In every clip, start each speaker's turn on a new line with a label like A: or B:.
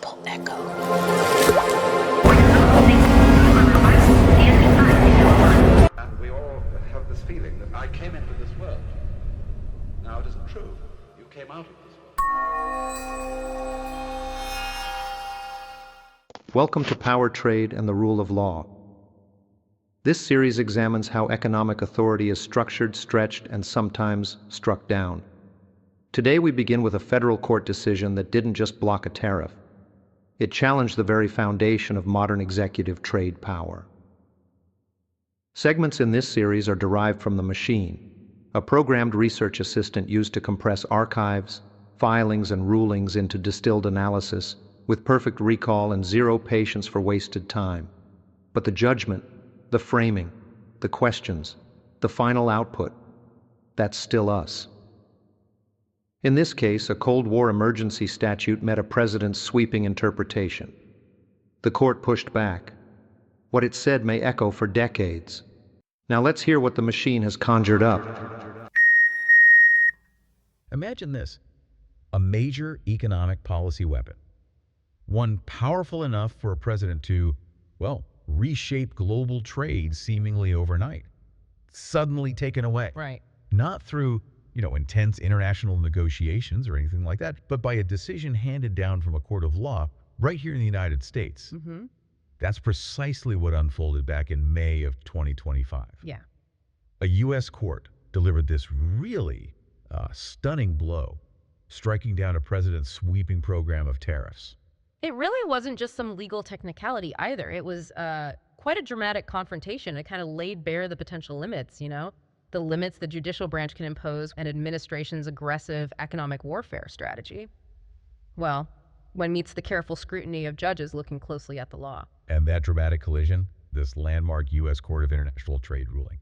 A: ripple echo.
B: And we all have this feeling that I came into this world. Now, it isn't true. You came out of this world.
C: Welcome to Power Trade and the Rule of Law. This series examines how economic authority is structured, stretched, and sometimes struck down. Today we begin with a federal court decision that didn't just block a tariff. It challenged the very foundation of modern executive trade power. Segments in this series are derived from The Machine, a programmed research assistant used to compress archives, filings, and rulings into distilled analysis with perfect recall and zero patience for wasted time. But the judgment, the framing, the questions, the final output, that's still us. In this case, a Cold War emergency statute met a president's sweeping interpretation. The court pushed back. What it said may echo for decades. Now let's hear what the machine has conjured up.
D: Imagine this, a major economic policy weapon. One powerful enough for a president to, reshape global trade seemingly overnight. Suddenly taken away.
A: Right.
D: Not through, intense international negotiations or anything like that, but by a decision handed down from a court of law right here in the United States.
A: Mm-hmm.
D: That's precisely what unfolded back in May of 2025.
A: Yeah.
D: A U.S. court delivered this really stunning blow, striking down a president's sweeping program of tariffs.
A: It really wasn't just some legal technicality either. It was quite a dramatic confrontation. It kind of laid bare the potential limits, the limits the judicial branch can impose an administration's aggressive economic warfare strategy. Well, when meets the careful scrutiny of judges looking closely at the law.
D: And that dramatic collision, this landmark U.S. Court of International Trade ruling.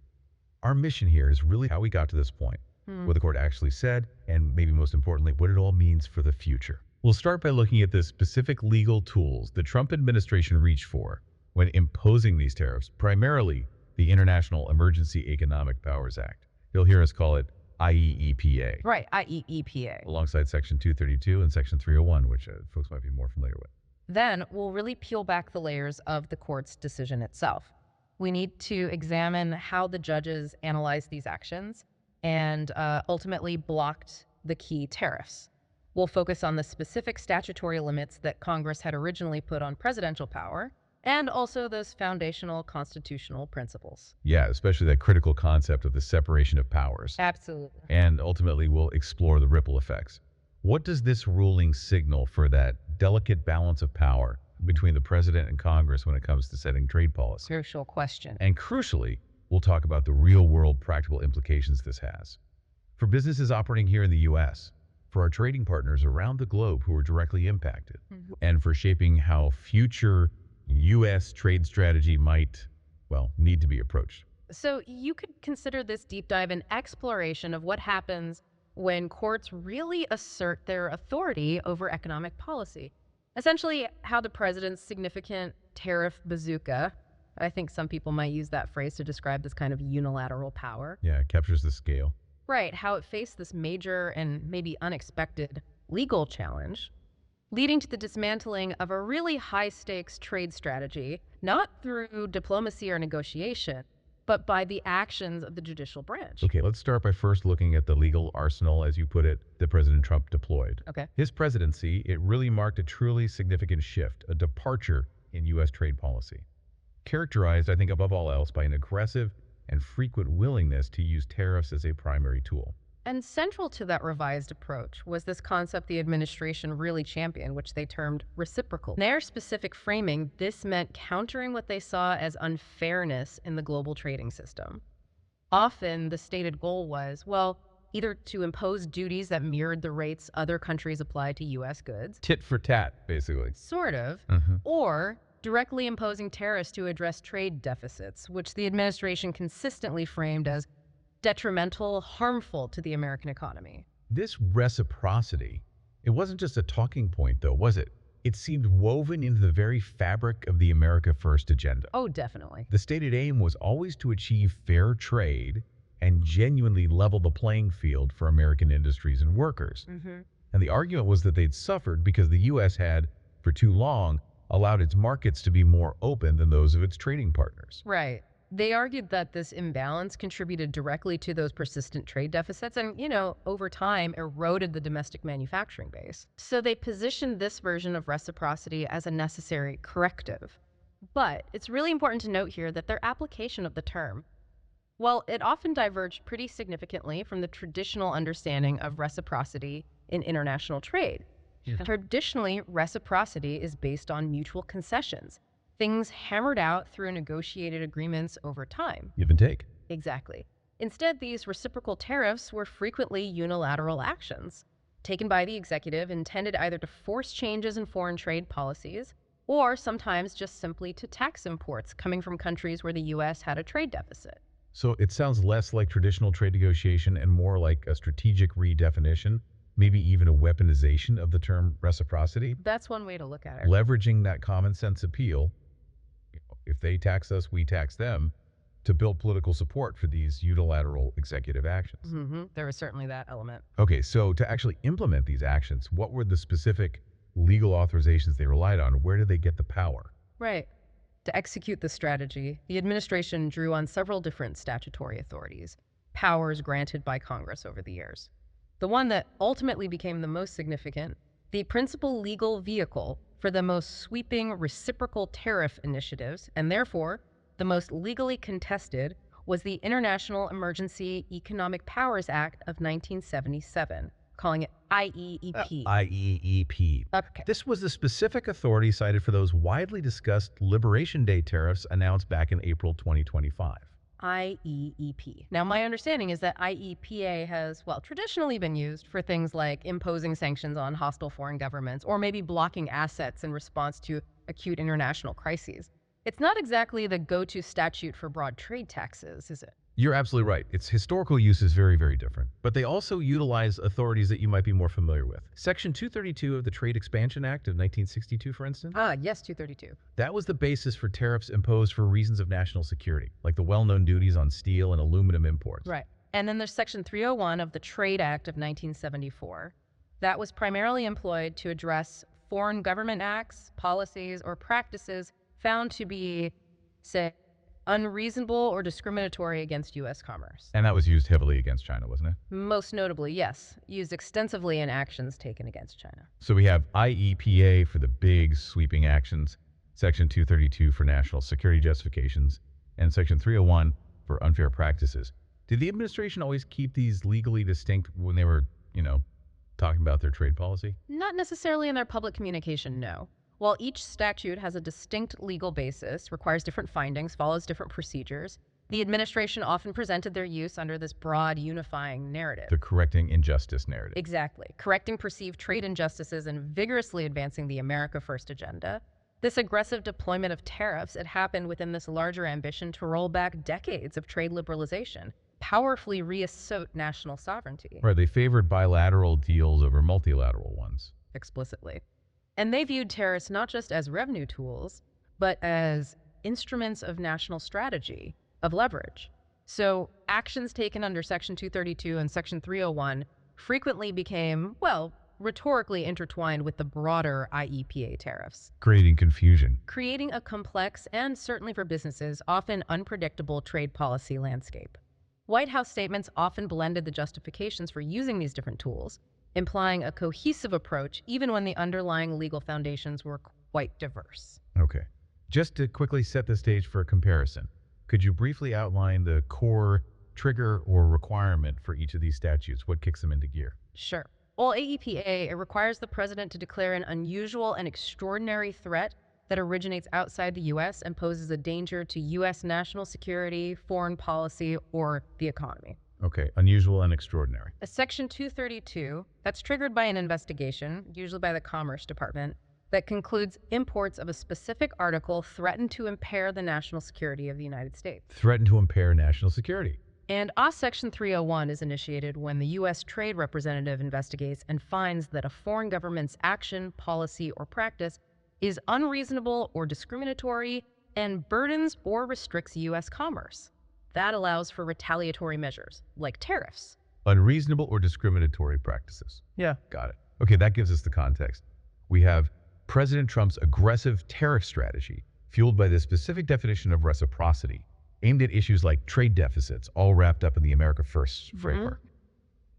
D: Our mission here is really how we got to this point, what the court actually said, and maybe most importantly, what it all means for the future. We'll start by looking at the specific legal tools the Trump administration reached for when imposing these tariffs, primarily the International Emergency Economic Powers Act. You'll hear us call it IEEPA.
A: Right, IEEPA.
D: Alongside Section 232 and Section 301, which folks might be more familiar with.
A: Then we'll really peel back the layers of the court's decision itself. We need to examine how the judges analyzed these actions and ultimately blocked the key tariffs. We'll focus on the specific statutory limits that Congress had originally put on presidential power, and also those foundational constitutional principles.
D: Yeah, especially that critical concept of the separation of powers.
A: Absolutely.
D: And ultimately, we'll explore the ripple effects. What does this ruling signal for that delicate balance of power between the president and Congress when it comes to setting trade policy?
A: Crucial question.
D: And crucially, we'll talk about the real-world practical implications this has. For businesses operating here in the U.S., for our trading partners around the globe who are directly impacted, and for shaping how future U.S. trade strategy might, need to be approached.
A: So you could consider this deep dive an exploration of what happens when courts really assert their authority over economic policy. Essentially, how the president's significant tariff bazooka, I think some people might use that phrase to describe this kind of unilateral power.
D: Yeah, it captures the scale.
A: Right, how it faced this major and maybe unexpected legal challenge, leading to the dismantling of a really high-stakes trade strategy, not through diplomacy or negotiation, but by the actions of the judicial branch.
D: Okay, let's start by first looking at the legal arsenal, as you put it, that President Trump deployed.
A: Okay.
D: His presidency, it really marked a truly significant shift, a departure in U.S. trade policy, characterized, I think, above all else, by an aggressive and frequent willingness to use tariffs as a primary tool.
A: And central to that revised approach was this concept the administration really championed, which they termed reciprocal. In their specific framing, this meant countering what they saw as unfairness in the global trading system. Often, the stated goal was, either to impose duties that mirrored the rates other countries applied to U.S. goods.
D: Tit for tat, basically.
A: Sort of. Or directly imposing tariffs to address trade deficits, which the administration consistently framed as detrimental, harmful to the American economy.
D: This reciprocity, it wasn't just a talking point, though, was it? It seemed woven into the very fabric of the America First agenda.
A: Oh, definitely.
D: The stated aim was always to achieve fair trade and genuinely level the playing field for American industries and workers. And the argument was that they'd suffered because the U.S. had for too long, allowed its markets to be more open than those of its trading partners.
A: Right. They argued that this imbalance contributed directly to those persistent trade deficits and, over time eroded the domestic manufacturing base. So they positioned this version of reciprocity as a necessary corrective. But it's really important to note here that their application of the term, well, it often diverged pretty significantly from the traditional understanding of reciprocity in international trade.
D: Yeah.
A: Traditionally, reciprocity is based on mutual concessions, things hammered out through negotiated agreements over time.
D: Give and take.
A: Exactly. Instead, these reciprocal tariffs were frequently unilateral actions taken by the executive intended either to force changes in foreign trade policies or sometimes just simply to tax imports coming from countries where the U.S. had a trade deficit.
D: So it sounds less like traditional trade negotiation and more like a strategic redefinition, maybe even a weaponization of the term reciprocity.
A: That's one way to look at it.
D: Leveraging that common sense appeal, if they tax us, we tax them, to build political support for these unilateral executive actions.
A: There was certainly that element.
D: Okay, so to actually implement these actions, what were the specific legal authorizations they relied on? Where did they get the power?
A: Right. To execute the strategy, the administration drew on several different statutory authorities, powers granted by Congress over the years. The one that ultimately became the most significant, the principal legal vehicle for the most sweeping reciprocal tariff initiatives, and therefore the most legally contested, was the International Emergency Economic Powers Act of 1977, calling it IEEP.
D: IEEP.
A: Okay.
D: This was the specific authority cited for those widely discussed Liberation Day tariffs announced back in April 2025.
A: IEEP. Now, my understanding is that IEPA has, traditionally been used for things like imposing sanctions on hostile foreign governments or maybe blocking assets in response to acute international crises. It's not exactly the go-to statute for broad trade taxes, is it?
D: You're absolutely right. Its historical use is very, very different. But they also utilize authorities that you might be more familiar with. Section 232 of the Trade Expansion Act of 1962, for instance.
A: Yes, 232.
D: That was the basis for tariffs imposed for reasons of national security, like the well-known duties on steel and aluminum imports.
A: Right. And then there's Section 301 of the Trade Act of 1974. That was primarily employed to address foreign government acts, policies, or practices found to be, say, unreasonable or discriminatory against U.S. commerce.
D: And that was used heavily against China, wasn't it?
A: Most notably, yes, used extensively in actions taken against China.
D: So we have IEPA for the big sweeping actions, Section 232 for national security justifications, and Section 301 for unfair practices. Did the administration always keep these legally distinct when they were, talking about their trade policy?
A: Not necessarily in their public communication, no. While each statute has a distinct legal basis, requires different findings, follows different procedures, the administration often presented their use under this broad unifying narrative.
D: The correcting injustice narrative.
A: Exactly. Correcting perceived trade injustices and vigorously advancing the America First agenda. This aggressive deployment of tariffs, it happened within this larger ambition to roll back decades of trade liberalization, powerfully reassert national sovereignty.
D: Right, they favored bilateral deals over multilateral ones.
A: Explicitly. And they viewed tariffs not just as revenue tools, but as instruments of national strategy, of leverage. So actions taken under Section 232 and Section 301 frequently became, rhetorically intertwined with the broader IEPA tariffs,
D: Creating confusion.
A: creating a complex and, certainly for businesses, often unpredictable trade policy landscape. White House statements often blended the justifications for using these different tools, implying a cohesive approach even when the underlying legal foundations were quite diverse.
D: Okay. Just to quickly set the stage for a comparison, could you briefly outline the core trigger or requirement for each of these statutes? What kicks them into gear?
A: Sure. Well, AEPA, it requires the president to declare an unusual and extraordinary threat that originates outside the U.S. and poses a danger to U.S. national security, foreign policy, or the economy.
D: Okay, unusual and extraordinary.
A: A Section 232, that's triggered by an investigation, usually by the Commerce Department, that concludes imports of a specific article threaten to impair the national security of the United States.
D: Threaten to impair national security.
A: And Section 301 is initiated when the U.S. Trade Representative investigates and finds that a foreign government's action, policy, or practice is unreasonable or discriminatory and burdens or restricts U.S. commerce. That allows for retaliatory measures, like tariffs.
D: Unreasonable or discriminatory practices. Yeah, got it. Okay, that gives us the context. We have President Trump's aggressive tariff strategy, fueled by the specific definition of reciprocity, aimed at issues like trade deficits, all wrapped up in the America First framework.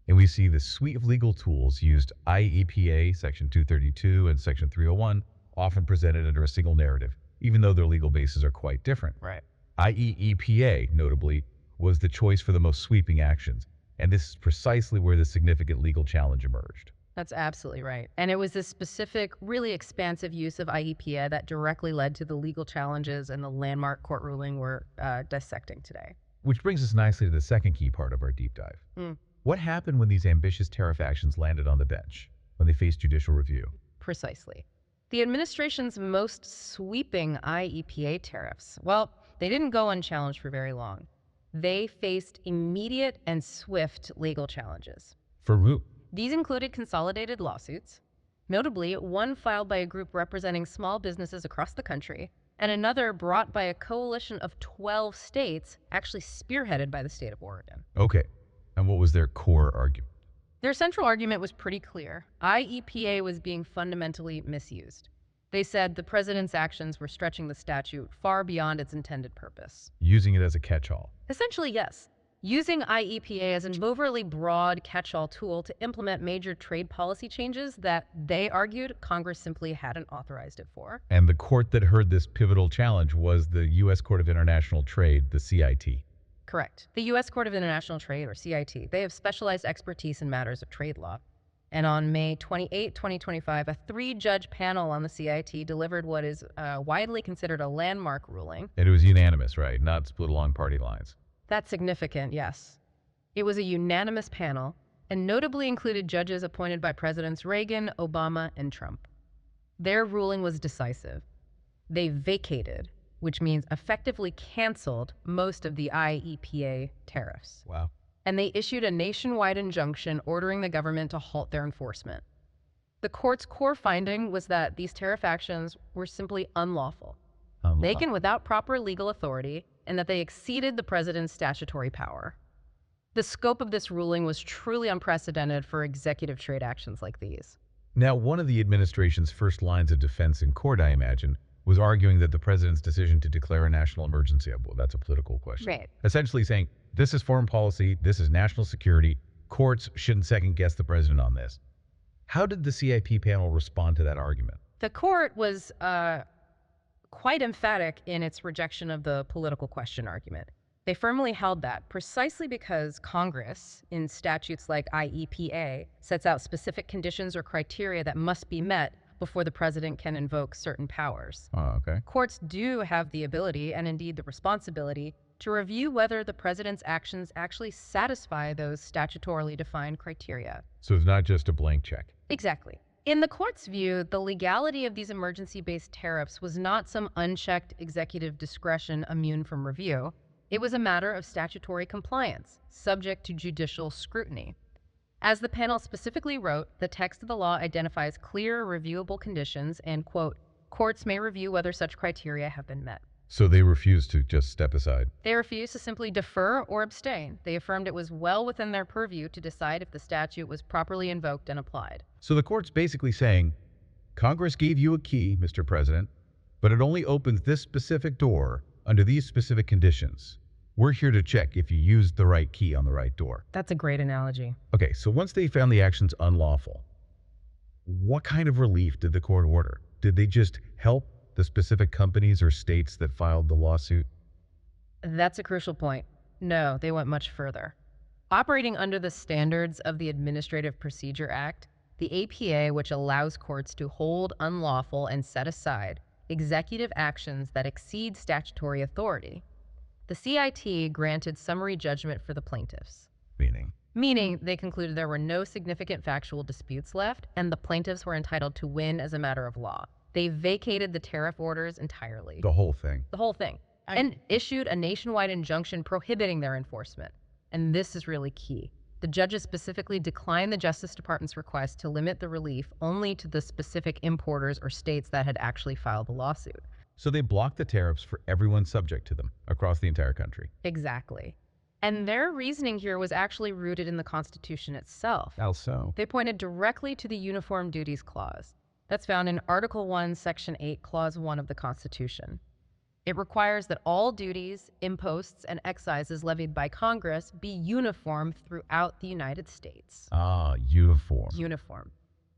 D: And we see the suite of legal tools used, IEEPA, Section 232 and Section 301, often presented under a single narrative, even though their legal bases are quite different.
A: Right.
D: IEEPA, notably, was the choice for the most sweeping actions, and this is precisely where the significant legal challenge emerged.
A: That's absolutely right. And it was this specific, really expansive use of IEPA that directly led to the legal challenges and the landmark court ruling we're dissecting today.
D: Which brings us nicely to the second key part of our deep dive. What happened when these ambitious tariff actions landed on the bench, when they faced judicial review?
A: Precisely. The administration's most sweeping IEPA tariffs, well, they didn't go unchallenged for very long. They faced immediate and swift legal challenges.
D: For who?
A: These included consolidated lawsuits, notably one filed by a group representing small businesses across the country, and another brought by a coalition of 12 states, actually spearheaded by the state of Oregon.
D: Okay, and what was their core argument?
A: Their central argument was pretty clear. IEPA was being fundamentally misused. They said the president's actions were stretching the statute far beyond its intended purpose.
D: Using it as a catch-all.
A: Essentially, yes. Using IEPA as an overly broad catch-all tool to implement major trade policy changes that they argued Congress simply hadn't authorized it for.
D: And the court that heard this pivotal challenge was the U.S. Court of International Trade, the CIT.
A: Correct. The U.S. Court of International Trade, or CIT, they have specialized expertise in matters of trade law. And on May 28, 2025, a 3-judge panel on the CIT delivered what is widely considered a landmark ruling.
D: And it was unanimous, right? Not split along party lines.
A: That's significant, yes. It was a unanimous panel and notably included judges appointed by Presidents Reagan, Obama, and Trump. Their ruling was decisive. They vacated, which means effectively canceled, most of the IEPA tariffs.
D: Wow.
A: And they issued a nationwide injunction ordering the government to halt their enforcement. The court's core finding was that these tariff actions were simply unlawful, taken without proper legal authority, and that they exceeded the president's statutory power. The scope of this ruling was truly unprecedented for executive trade actions like these.
D: Now, one of the administration's first lines of defense in court, I imagine, was arguing that the president's decision to declare a national emergency, well, that's a political question.
A: Right.
D: Essentially saying, this is foreign policy, this is national security, courts shouldn't second guess the president on this. How did the CIP panel respond to that argument?
A: The court was quite emphatic in its rejection of the political question argument. They firmly held that precisely because Congress, in statutes like IEPA, sets out specific conditions or criteria that must be met before the president can invoke certain powers.
D: Oh, okay.
A: Courts do have the ability, and indeed the responsibility, to review whether the president's actions actually satisfy those statutorily defined criteria.
D: So it's not just a blank check.
A: Exactly. In the court's view, the legality of these emergency-based tariffs was not some unchecked executive discretion immune from review. It was a matter of statutory compliance, subject to judicial scrutiny. As the panel specifically wrote, the text of the law identifies clear, reviewable conditions and, quote, courts may review whether such criteria have been met.
D: So they refused to just step aside.
A: They refused to simply defer or abstain. They affirmed it was well within their purview to decide if the statute was properly invoked and applied.
D: So the court's basically saying, Congress gave you a key, Mr. President, but it only opens this specific door under these specific conditions. We're here to check if you used the right key on the right door.
A: That's a great analogy.
D: Okay, so once they found the actions unlawful, what kind of relief did the court order? Did they just help the specific companies or states that filed the lawsuit?
A: That's a crucial point. No, they went much further. Operating under the standards of the Administrative Procedure Act, the APA, which allows courts to hold unlawful and set aside executive actions that exceed statutory authority, the CIT granted summary judgment for the plaintiffs. Meaning they concluded there were no significant factual disputes left, and the plaintiffs were entitled to win as a matter of law. They vacated the tariff orders entirely.
D: The whole thing.
A: The whole thing. And issued a nationwide injunction prohibiting their enforcement. And this is really key. The judges specifically declined the Justice Department's request to limit the relief only to the specific importers or states that had actually filed the lawsuit.
D: So they blocked the tariffs for everyone subject to them across the entire country.
A: Exactly. And their reasoning here was actually rooted in the Constitution itself.
D: How so?
A: They pointed directly to the Uniform Duties Clause. That's found in Article 1, Section 8, Clause 1 of the Constitution. It requires that all duties, imposts, and excises levied by Congress be uniform throughout the United States.
D: Ah, uniform.
A: Uniform.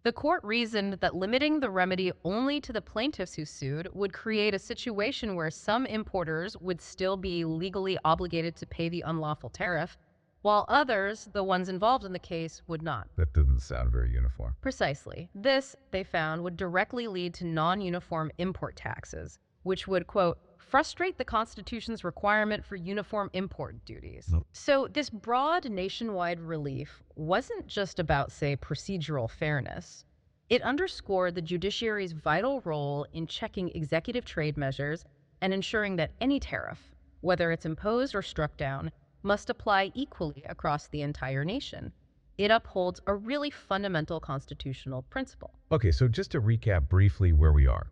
A: The court reasoned that limiting the remedy only to the plaintiffs who sued would create a situation where some importers would still be legally obligated to pay the unlawful tariff, while others, the ones involved in the case, would not.
D: That doesn't sound very uniform.
A: Precisely. This, they found, would directly lead to non-uniform import taxes, which would, quote, frustrate the Constitution's requirement for uniform import duties. So this broad nationwide relief wasn't just about, say, procedural fairness. It underscored the judiciary's vital role in checking executive trade measures and ensuring that any tariff, whether it's imposed or struck down, must apply equally across the entire nation. It upholds a really fundamental constitutional principle.
D: Okay, so just to recap briefly where we are.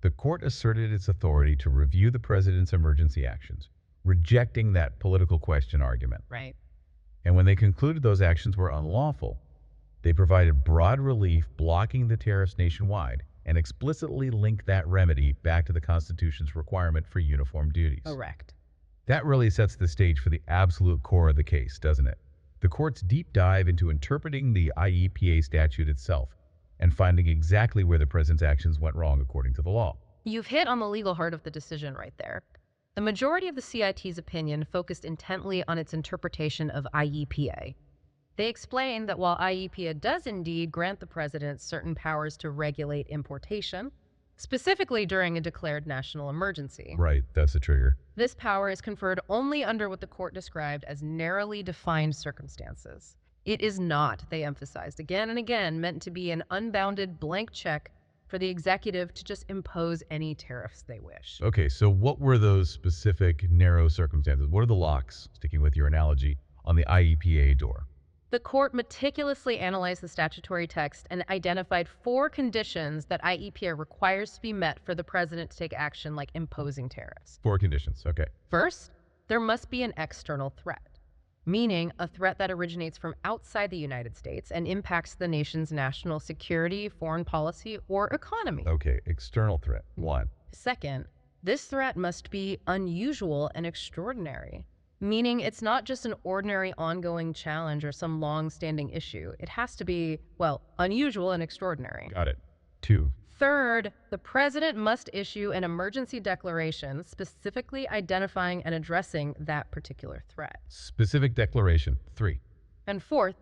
D: The court asserted its authority to review the president's emergency actions, rejecting that political question argument.
A: Right.
D: And when they concluded those actions were unlawful, they provided broad relief blocking the tariffs nationwide and explicitly linked that remedy back to the Constitution's requirement for uniform duties.
A: Correct.
D: That really sets the stage for the absolute core of the case, doesn't it? The court's deep dive into interpreting the IEEPA statute itself and finding exactly where the president's actions went wrong according to the law.
A: You've hit on the legal heart of the decision right there. The majority of the CIT's opinion focused intently on its interpretation of IEEPA. They explained that while IEEPA does indeed grant the president certain powers to regulate importation, specifically during a declared national emergency.
D: Right, that's the trigger.
A: This power is conferred only under what the court described as narrowly defined circumstances. It is not, they emphasized again and again, meant to be an unbounded blank check for the executive to just impose any tariffs they wish.
D: Okay, so what were those specific narrow circumstances? What are the locks, sticking with your analogy, on the IEEPA door?
A: The court meticulously analyzed the statutory text and identified 4 conditions that IEEPA requires to be met for the president to take action like imposing tariffs.
D: 4 conditions, okay.
A: First, there must be an external threat, meaning a threat that originates from outside the United States and impacts the nation's national security, foreign policy, or economy.
D: Okay, external threat, 1.
A: Second, this threat must be unusual and extraordinary, meaning it's not just an ordinary ongoing challenge or some long-standing issue. It has to be, well, unusual and extraordinary.
D: Got it. 2.
A: Third, the president must issue an emergency declaration specifically identifying and addressing that particular threat.
D: Specific declaration, 3.
A: And fourth,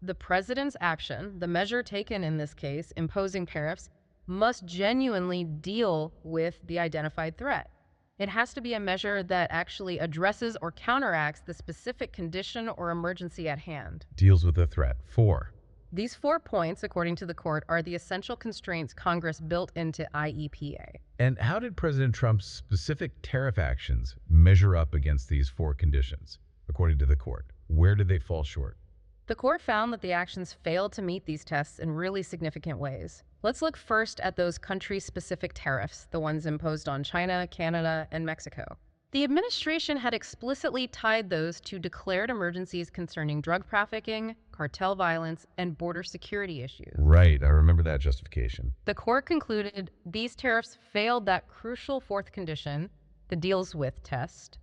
A: the president's action, the measure taken in this case, imposing tariffs, must genuinely deal with the identified threat. It has to be a measure that actually addresses or counteracts the specific condition or emergency at hand.
D: Deals with the threat, 4.
A: These 4 points, according to the court, are the essential constraints Congress built into IEEPA.
D: And how did President Trump's specific tariff actions measure up against these 4 conditions, according to the court? Where did they fall short?
A: The court found that the actions failed to meet these tests in really significant ways. Let's look first at those country-specific tariffs, the ones imposed on China, Canada, and Mexico. The administration had explicitly tied those to declared emergencies concerning drug trafficking, cartel violence, and border security issues.
D: Right, I remember that justification.
A: The court concluded these tariffs failed that crucial 4th condition, the deals with test.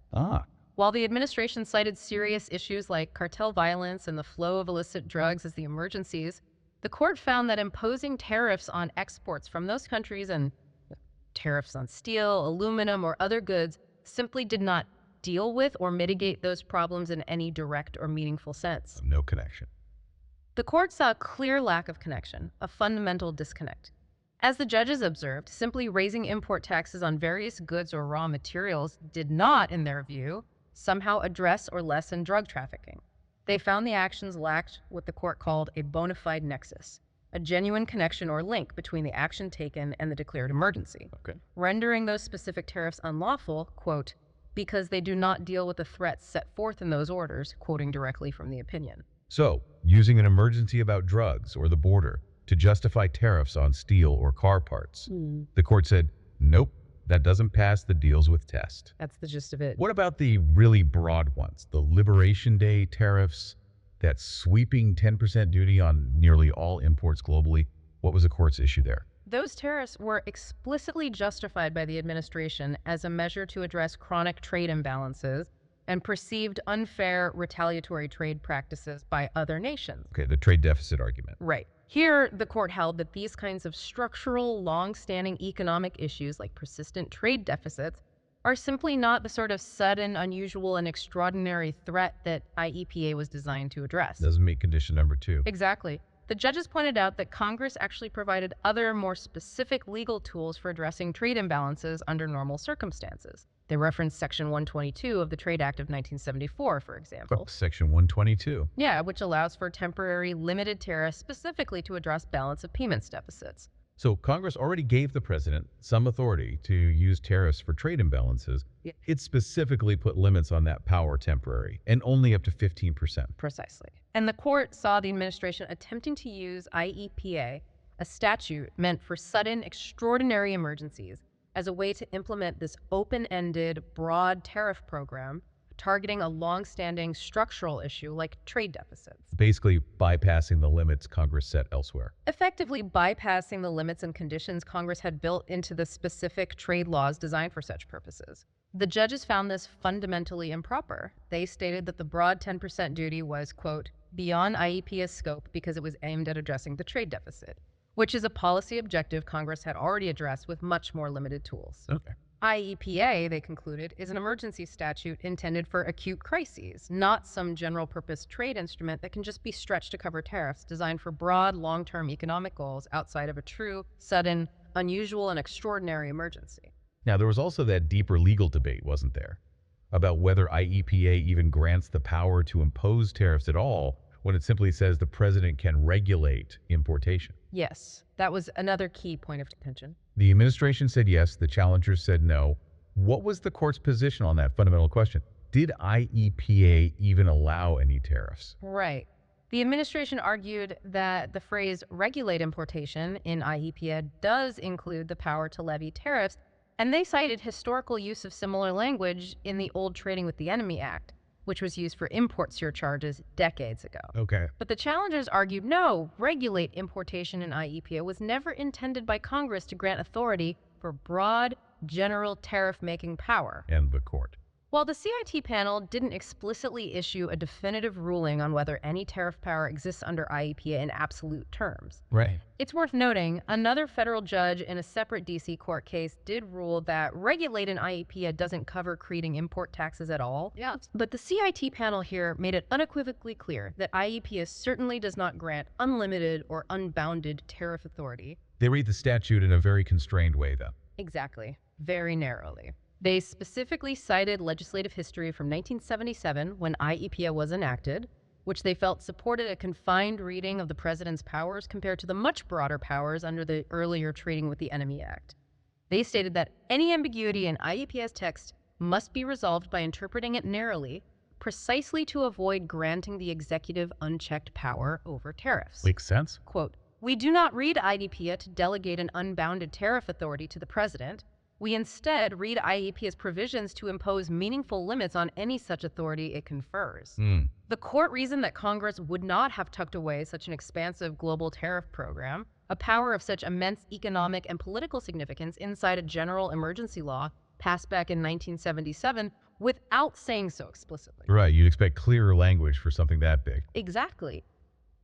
A: While the administration cited serious issues like cartel violence and the flow of illicit drugs as the emergencies, the court found that imposing tariffs on exports from those countries and tariffs on steel, aluminum, or other goods simply did not deal with or mitigate those problems in any direct or meaningful sense.
D: No connection.
A: The court saw a clear lack of connection, a fundamental disconnect. As the judges observed, simply raising import taxes on various goods or raw materials did not, in their view, somehow address or lessen drug trafficking. They found the actions lacked what the court called a bona fide nexus, a genuine connection or link between the action taken and the declared emergency, rendering those specific tariffs unlawful, quote, because they do not deal with the threats set forth in those orders, quoting directly from the opinion.
D: So, using an emergency about drugs or the border to justify tariffs on steel or car parts, the court said, nope, that doesn't pass the deals with test.
A: That's the gist of it.
D: What about the really broad ones, the Liberation Day tariffs, that sweeping 10% duty on nearly all imports globally? What was the court's issue there?
A: Those tariffs were explicitly justified by the administration as a measure to address chronic trade imbalances and perceived unfair retaliatory trade practices by other nations.
D: Okay, the trade deficit argument.
A: Right. Here, the court held that these kinds of structural, long-standing economic issues like persistent trade deficits are simply not the sort of sudden, unusual, and extraordinary threat that IEPA was designed to address.
D: Doesn't meet condition number 2.
A: Exactly. The judges pointed out that Congress actually provided other, more specific legal tools for addressing trade imbalances under normal circumstances. They referenced Section 122 of the Trade Act of 1974, for example.
D: Section 122.
A: Yeah, which allows for temporary limited tariffs specifically to address balance of payments deficits.
D: So Congress already gave the president some authority to use tariffs for trade imbalances.
A: Yeah.
D: It specifically put limits on that power temporary, and only up to 15%.
A: Precisely. And the court saw the administration attempting to use IEPA, a statute meant for sudden, extraordinary emergencies, as a way to implement this open-ended, broad tariff program targeting a long-standing structural issue like trade deficits.
D: Basically bypassing the limits Congress set elsewhere.
A: Effectively bypassing the limits and conditions Congress had built into the specific trade laws designed for such purposes. The judges found this fundamentally improper. They stated that the broad 10% duty was, quote, beyond IEPA's scope because it was aimed at addressing the trade deficit, which is a policy objective Congress had already addressed with much more limited tools.
D: Okay.
A: IEPA, they concluded, is an emergency statute intended for acute crises, not some general-purpose trade instrument that can just be stretched to cover tariffs designed for broad, long-term economic goals outside of a true, sudden, unusual, and extraordinary emergency.
D: Now, there was also that deeper legal debate, wasn't there? About whether IEPA even grants the power to impose tariffs at all when it simply says the president can regulate importation.
A: Yes, that was another key point of contention.
D: The administration said yes, the challengers said no. What was the court's position on that fundamental question? Did IEPA even allow any tariffs?
A: Right. The administration argued that the phrase regulate importation in IEPA does include the power to levy tariffs, and they cited historical use of similar language in the old Trading with the Enemy Act, which was used for import surcharges decades ago.
D: Okay.
A: But the challengers argued, no, regulate importation in IEPA was never intended by Congress to grant authority for broad, general tariff-making power.
D: And the court.
A: While the CIT panel didn't explicitly issue a definitive ruling on whether any tariff power exists under IEPA in absolute terms,
D: Right.
A: it's worth noting another federal judge in a separate D.C. court case did rule that regulate in IEPA doesn't cover creating import taxes at all.
E: Yeah.
A: But the CIT panel here made it unequivocally clear that IEPA certainly does not grant unlimited or unbounded tariff authority.
D: They read the statute in a very constrained way, though.
A: Exactly. Very narrowly. They specifically cited legislative history from 1977 when IEPA was enacted, which they felt supported a confined reading of the president's powers compared to the much broader powers under the earlier Trading with the Enemy Act. They stated that any ambiguity in IEPA's text must be resolved by interpreting it narrowly, precisely to avoid granting the executive unchecked power over tariffs.
D: Makes sense.
A: Quote, we do not read IEPA to delegate an unbounded tariff authority to the president. We instead read IEPA's provisions to impose meaningful limits on any such authority it confers. The court reasoned that Congress would not have tucked away such an expansive global tariff program, a power of such immense economic and political significance inside a general emergency law passed back in 1977 without saying so explicitly.
D: Right, you'd expect clearer language for something that big.
A: Exactly.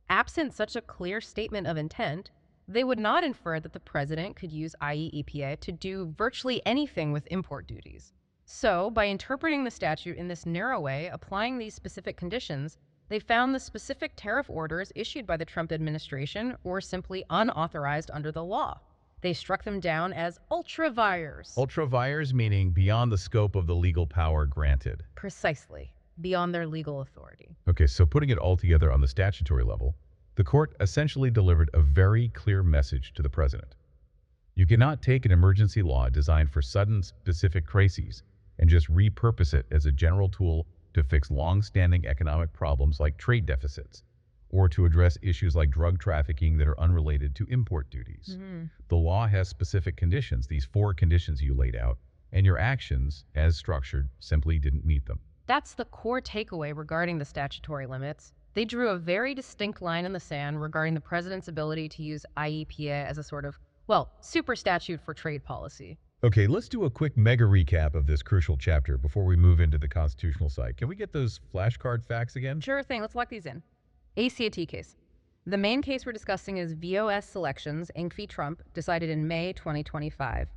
A: Absent such a clear statement of intent, they would not infer that the president could use IEEPA to do virtually anything with import duties. So, by interpreting the statute in this narrow way, applying these specific conditions, they found the specific tariff orders issued by the Trump administration were simply unauthorized under the law. They struck them down as ultra vires.
D: Ultra vires meaning beyond the scope of the legal power granted.
A: Precisely, beyond their legal authority.
D: Okay, so putting it all together on the statutory level, the court essentially delivered a very clear message to the president. You cannot take an emergency law designed for sudden, specific crises and just repurpose it as a general tool to fix long-standing economic problems like trade deficits, or to address issues like drug trafficking that are unrelated to import duties. The law has specific conditions, these 4 conditions you laid out, and your actions, as structured, simply didn't meet them.
A: That's the core takeaway regarding the statutory limits. They drew a very distinct line in the sand regarding the president's ability to use IEPA as a sort of, Well, super statute for trade policy.
D: Okay, let's do a quick mega recap of this crucial chapter before we move into the constitutional side. Can we get those flashcard facts again?
A: Sure thing, let's lock these in. ACAT case. The main case we're discussing is VOS Selections, Inc. v. Trump, decided in May 2025,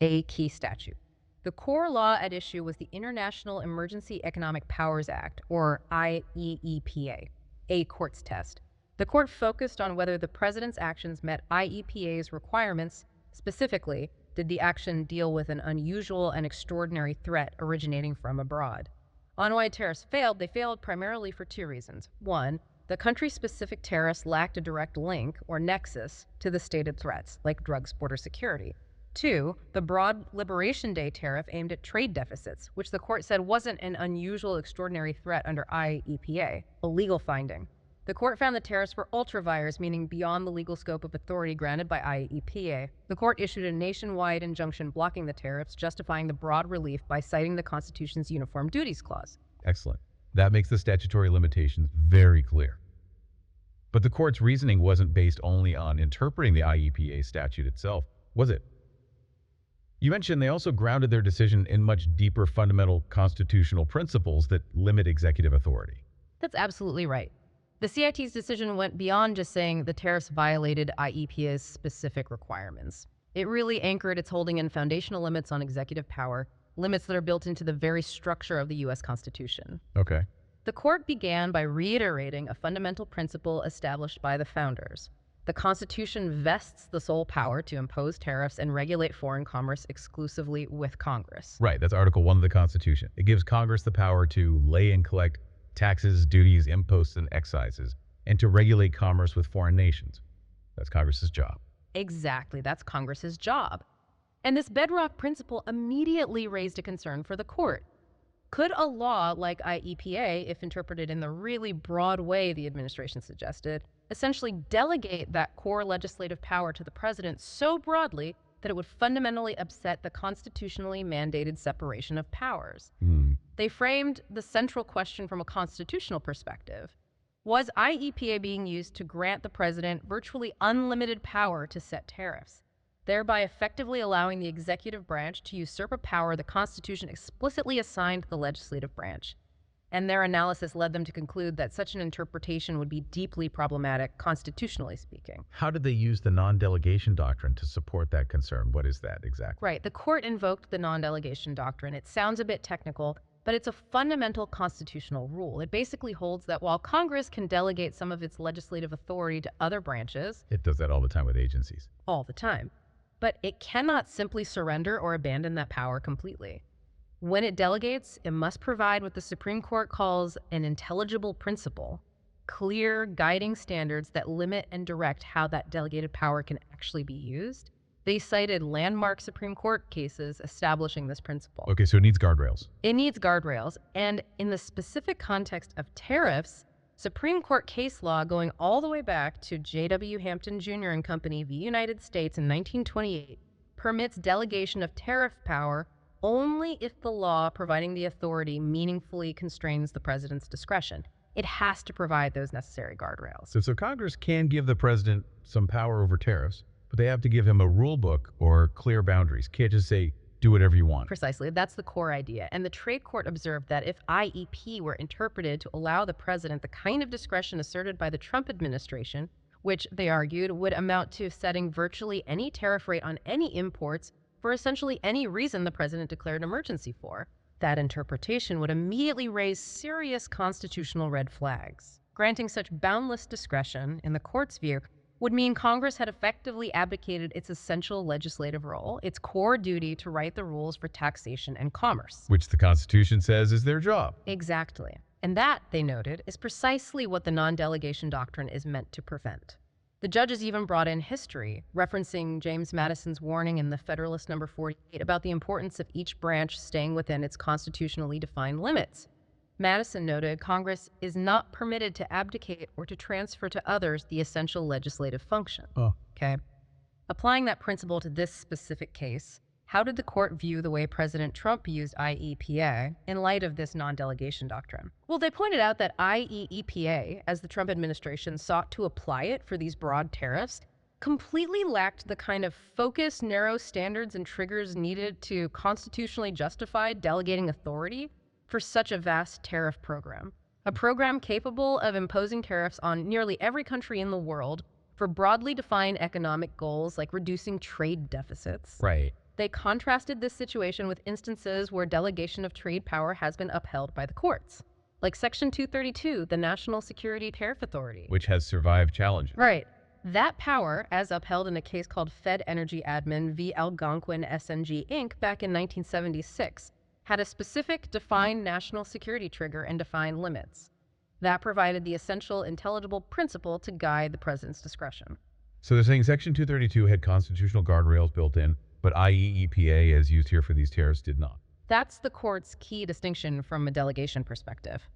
A: a key statute. The core law at issue was the International Emergency Economic Powers Act, or IEEPA, a court's test. The court focused on whether the president's actions met IEPA's requirements. Specifically, did the action deal with an unusual and extraordinary threat originating from abroad? On why tariffs failed, they failed primarily for two reasons. One, the country-specific tariffs lacked a direct link or nexus to the stated threats, like drugs, border security. Two, the broad Liberation Day tariff aimed at trade deficits, which the court said wasn't an unusual, extraordinary threat under IEPA, a legal finding. The court found the tariffs were ultra-vires, meaning beyond the legal scope of authority granted by IEPA. The court issued a nationwide injunction blocking the tariffs, justifying the broad relief by citing the Constitution's Uniform Duties Clause.
D: Excellent. That makes the statutory limitations very clear. But the court's reasoning wasn't based only on interpreting the IEPA statute itself, was it? You mentioned they also grounded their decision in much deeper fundamental constitutional principles that limit executive authority.
A: That's absolutely right. The CIT's decision went beyond just saying the tariffs violated IEPA's specific requirements. It really anchored its holding in foundational limits on executive power, limits that are built into the very structure of the U.S. Constitution.
D: Okay.
A: The court began by reiterating a fundamental principle established by the founders. The Constitution vests the sole power to impose tariffs and regulate foreign commerce exclusively with Congress.
D: Right, that's Article 1 of the Constitution. It gives Congress the power to lay and collect taxes, duties, imposts, and excises, and to regulate commerce with foreign nations. That's Congress's job.
A: Exactly, that's Congress's job. And this bedrock principle immediately raised a concern for the court. Could a law like IEPA, if interpreted in the really broad way the administration suggested, essentially delegate that core legislative power to the president so broadly that it would fundamentally upset the constitutionally mandated separation of powers? They framed the central question from a constitutional perspective. Was IEPA being used to grant the president virtually unlimited power to set tariffs, thereby effectively allowing the executive branch to usurp a power the Constitution explicitly assigned to the legislative branch? And their analysis led them to conclude that such an interpretation would be deeply problematic, constitutionally speaking.
D: How did they use the non-delegation doctrine to support that concern? What is that exactly?
A: Right. The court invoked the non-delegation doctrine. It sounds a bit technical, but it's a fundamental constitutional rule. It basically holds that while Congress can delegate some of its legislative authority to other branches,
D: It does that all the time with agencies.
A: all the time, but it cannot simply surrender or abandon that power completely. When it delegates, it must provide what the Supreme Court calls an intelligible principle, clear guiding standards that limit and direct how that delegated power can actually be used. They cited landmark Supreme Court cases establishing this principle.
D: Okay, so it needs guardrails.
A: It needs guardrails, and in the specific context of tariffs, Supreme Court case law going all the way back to J.W. Hampton Jr. and Company v. United States in 1928 permits delegation of tariff power only if the law providing the authority meaningfully constrains the president's discretion. It has to provide those necessary guardrails.
D: So Congress can give the president some power over tariffs, but they have to give him a rule book or clear boundaries. Can't just say, do whatever you want.
A: Precisely. That's the core idea. And the trade court observed that if IEP were interpreted to allow the president the kind of discretion asserted by the Trump administration, which they argued would amount to setting virtually any tariff rate on any imports for essentially any reason the president declared an emergency for, that interpretation would immediately raise serious constitutional red flags. Granting such boundless discretion, in the court's view, would mean Congress had effectively abdicated its essential legislative role, its core duty to write the rules for taxation and commerce.
D: Which the Constitution says is their job.
A: Exactly. And that, they noted, is precisely what the non-delegation doctrine is meant to prevent. The judges even brought in history, referencing James Madison's warning in the Federalist No. 48 about the importance of each branch staying within its constitutionally defined limits. Madison noted Congress is not permitted to abdicate or to transfer to others the essential legislative function. Okay. Applying that principle to this specific case, how did the court view the way President Trump used IEPA in light of this non-delegation doctrine? Well, they pointed out that IEEPA, as the Trump administration sought to apply it for these broad tariffs, completely lacked the kind of focused, narrow standards and triggers needed to constitutionally justify delegating authority for such a vast tariff program. A program capable of imposing tariffs on nearly every country in the world for broadly defined economic goals like reducing trade deficits.
D: Right.
A: They contrasted this situation with instances where delegation of trade power has been upheld by the courts, like Section 232, the National Security Tariff Authority.
D: Which has survived challenges.
A: Right. That power, as upheld in a case called Fed Energy Admin v. Algonquin SNG Inc. back in 1976, had a specific defined national security trigger and defined limits. That provided the essential intelligible principle to guide the president's discretion.
D: So they're saying Section 232 had constitutional guardrails built in, but IEEPA, as used here for these tariffs, did not.
A: That's the court's key distinction from a delegation perspective.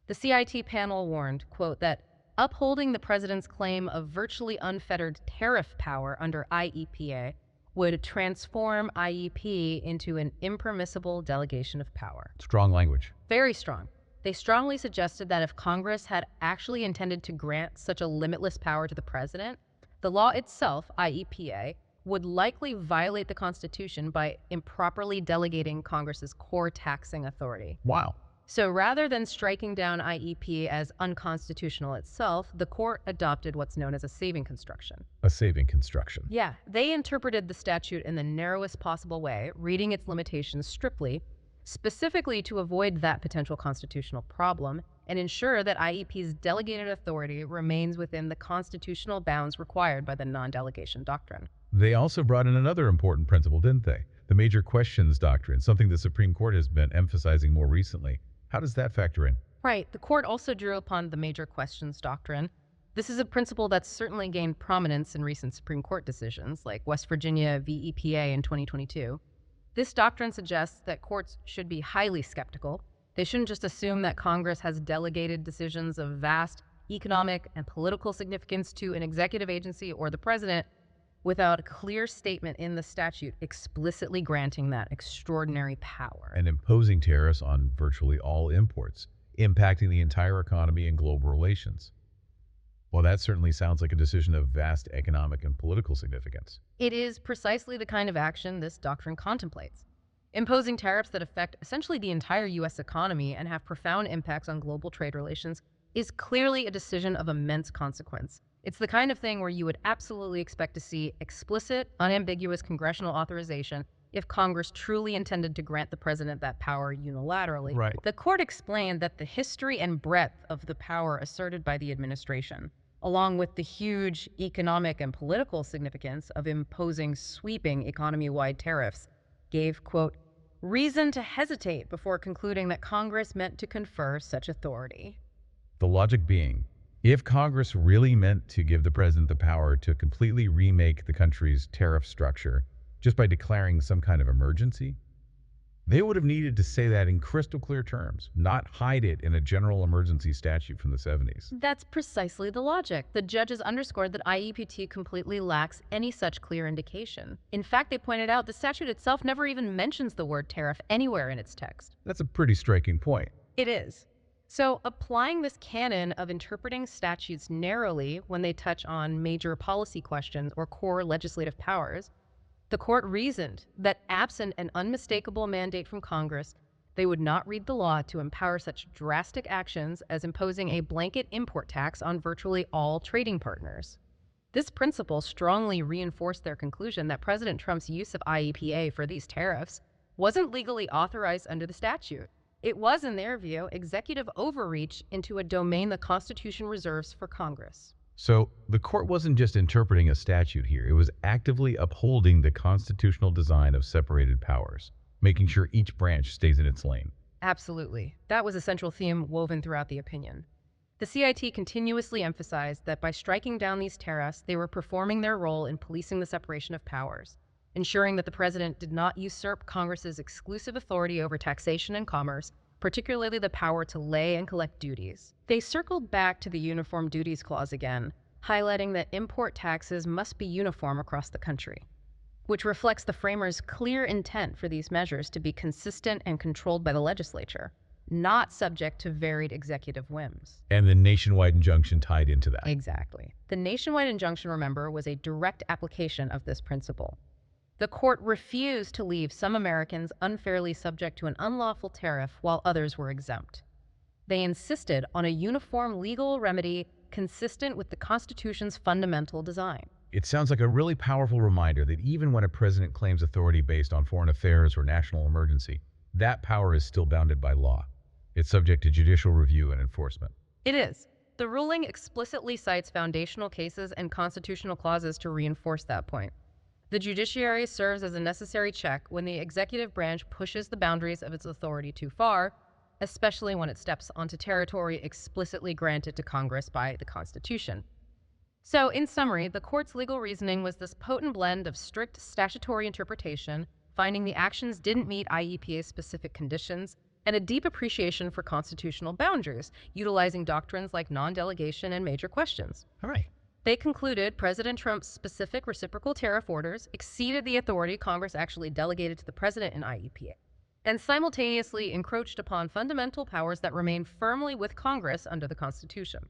A: The CIT panel warned, quote, that upholding the president's claim of virtually unfettered tariff power under IEEPA would transform IEP into an impermissible delegation of power.
D: Strong language.
A: Very strong. They strongly suggested that if Congress had actually intended to grant such a limitless power to the president, the law itself, IEPA, would likely violate the Constitution by improperly delegating Congress's core taxing authority.
D: Wow.
A: So rather than striking down IEP as unconstitutional itself, the court adopted what's known as a saving construction.
D: A saving construction.
A: Yeah, they interpreted the statute in the narrowest possible way, reading its limitations strictly, specifically to avoid that potential constitutional problem and ensure that IEP's delegated authority remains within the constitutional bounds required by the non-delegation doctrine.
D: They also brought in another important principle, didn't they? The major questions doctrine, something the Supreme Court has been emphasizing more recently. How does that factor in?
A: Right. The court also drew upon the major questions doctrine. This is a principle that's certainly gained prominence in recent Supreme Court decisions, like West Virginia v. EPA in 2022. This doctrine suggests that courts should be highly skeptical. They shouldn't just assume that Congress has delegated decisions of vast economic and political significance to an executive agency or the president without a clear statement in the statute explicitly granting that extraordinary power.
D: And imposing tariffs on virtually all imports, impacting the entire economy and global relations. Well, that certainly sounds like a decision of vast economic and political significance.
A: It is precisely the kind of action this doctrine contemplates. Imposing tariffs that affect essentially the entire U.S. economy and have profound impacts on global trade relations is clearly a decision of immense consequence. It's the kind of thing where you would absolutely expect to see explicit, unambiguous congressional authorization if Congress truly intended to grant the president that power unilaterally.
D: Right.
A: The court explained that the history and breadth of the power asserted by the administration, along with the huge economic and political significance of imposing sweeping economy-wide tariffs, gave, quote, reason to hesitate before concluding that Congress meant to confer such authority.
D: The logic being, if Congress really meant to give the president the power to completely remake the country's tariff structure just by declaring some kind of emergency, they would have needed to say that in crystal clear terms, not hide it in a general emergency statute from the 70s.
A: That's precisely the logic. The judges underscored that IEPT completely lacks any such clear indication. In fact, they pointed out the statute itself never even mentions the word tariff anywhere in its text.
D: That's a pretty striking point.
A: It is. So, applying this canon of interpreting statutes narrowly when they touch on major policy questions or core legislative powers, the court reasoned that absent an unmistakable mandate from Congress, they would not read the law to empower such drastic actions as imposing a blanket import tax on virtually all trading partners. This principle strongly reinforced their conclusion that President Trump's use of IEPA for these tariffs wasn't legally authorized under the statute. It was, in their view, executive overreach into a domain the Constitution reserves for Congress.
D: So the court wasn't just interpreting a statute here, it was actively upholding the constitutional design of separated powers, making sure each branch stays in its lane.
A: Absolutely. That was a central theme woven throughout the opinion. The CIT continuously emphasized that by striking down these tariffs, they were performing their role in policing the separation of powers, ensuring that the president did not usurp Congress's exclusive authority over taxation and commerce, particularly the power to lay and collect duties. They circled back to the Uniform Duties Clause again, highlighting that import taxes must be uniform across the country, which reflects the framers' clear intent for these measures to be consistent and controlled by the legislature. not subject to varied executive whims.
D: And the nationwide injunction tied into that.
A: Exactly. The nationwide injunction, remember, was a direct application of this principle. The court refused to leave some Americans unfairly subject to an unlawful tariff while others were exempt. They insisted on a uniform legal remedy consistent with the Constitution's fundamental design.
D: It sounds like a really powerful reminder that even when a president claims authority based on foreign affairs or national emergency, that power is still bounded by law. It's subject to judicial review and enforcement.
A: It is. The ruling explicitly cites foundational cases and constitutional clauses to reinforce that point. The judiciary serves as a necessary check when the executive branch pushes the boundaries of its authority too far, especially when it steps onto territory explicitly granted to Congress by the Constitution. So, in summary, the court's legal reasoning was this potent blend of strict statutory interpretation, finding the actions didn't meet IEEPA's specific conditions, and a deep appreciation for constitutional boundaries, utilizing doctrines like non-delegation and major questions.
D: All right.
A: They concluded President Trump's specific reciprocal tariff orders exceeded the authority Congress actually delegated to the president in IEEPA, and simultaneously encroached upon fundamental powers that remain firmly with Congress under the Constitution.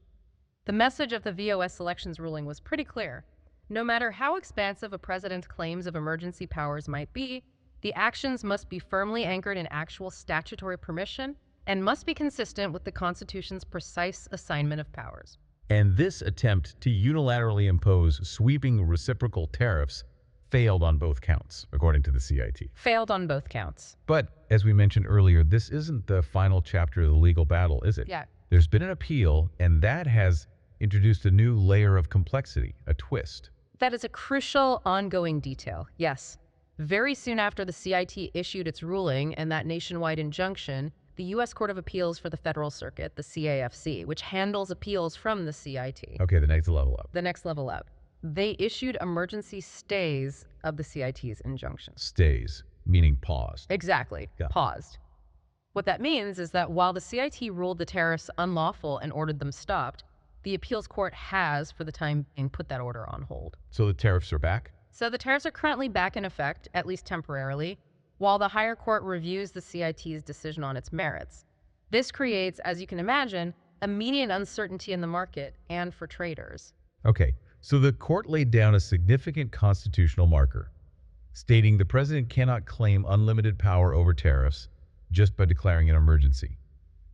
A: The message of the VOS selections ruling was pretty clear. No matter how expansive a president's claims of emergency powers might be, the actions must be firmly anchored in actual statutory permission and must be consistent with the Constitution's precise assignment of powers.
D: And this attempt to unilaterally impose sweeping reciprocal tariffs failed on both counts, according to the CIT.
A: Failed on both counts.
D: But, as we mentioned earlier, this isn't the final chapter of the legal battle, is it?
A: Yeah.
D: There's been an appeal, and that has introduced a new layer of complexity, a twist.
A: That is a crucial ongoing detail, yes. Very soon after the CIT issued its ruling and that nationwide injunction, the U.S. Court of Appeals for the Federal Circuit, the CAFC, which handles appeals from the CIT.
D: Okay, the next level up.
A: The next level up. They issued emergency stays of the CIT's injunction.
D: Stays, meaning paused.
A: Exactly,
D: Yeah.
A: paused. What that means is that while the CIT ruled the tariffs unlawful and ordered them stopped, the appeals court has, for the time being, put that order on hold.
D: So the tariffs are back?
A: So the tariffs are currently back in effect, at least temporarily, while the higher court reviews the CIT's decision on its merits. This creates, as you can imagine, immediate uncertainty in the market and for traders.
D: Okay, so the court laid down a significant constitutional marker, stating the president cannot claim unlimited power over tariffs just by declaring an emergency.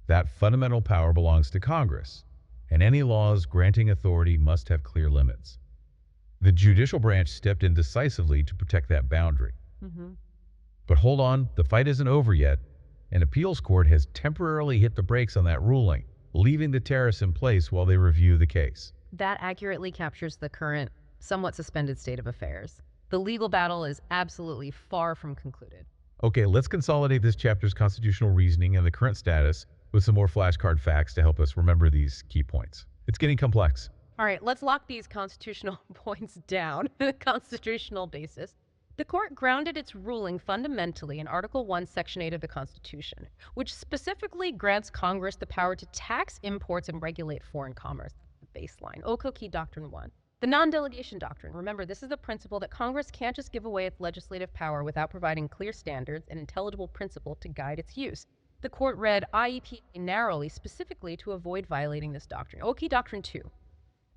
D: That fundamental power belongs to Congress, and any laws granting authority must have clear limits. The judicial branch stepped in decisively to protect that boundary. But hold on, the fight isn't over yet. An appeals court has temporarily hit the brakes on that ruling, leaving the tariffs in place while they review the case.
A: That accurately captures the current, somewhat suspended state of affairs. The legal battle is absolutely far from concluded.
D: Okay, let's consolidate this chapter's constitutional reasoning and the current status with some more flashcard facts to help us remember these key points. It's getting complex.
A: All right, let's lock these constitutional points down, the constitutional basis. The court grounded its ruling fundamentally in Article 1, Section 8 of the Constitution, which specifically grants Congress the power to tax imports and regulate foreign commerce. The baseline, Okoki Doctrine 1. The non-delegation doctrine. Remember, this is the principle that Congress can't just give away its legislative power without providing clear standards and intelligible principle to guide its use. The court read IEEPA narrowly, specifically to avoid violating this doctrine. Okoki Doctrine 2.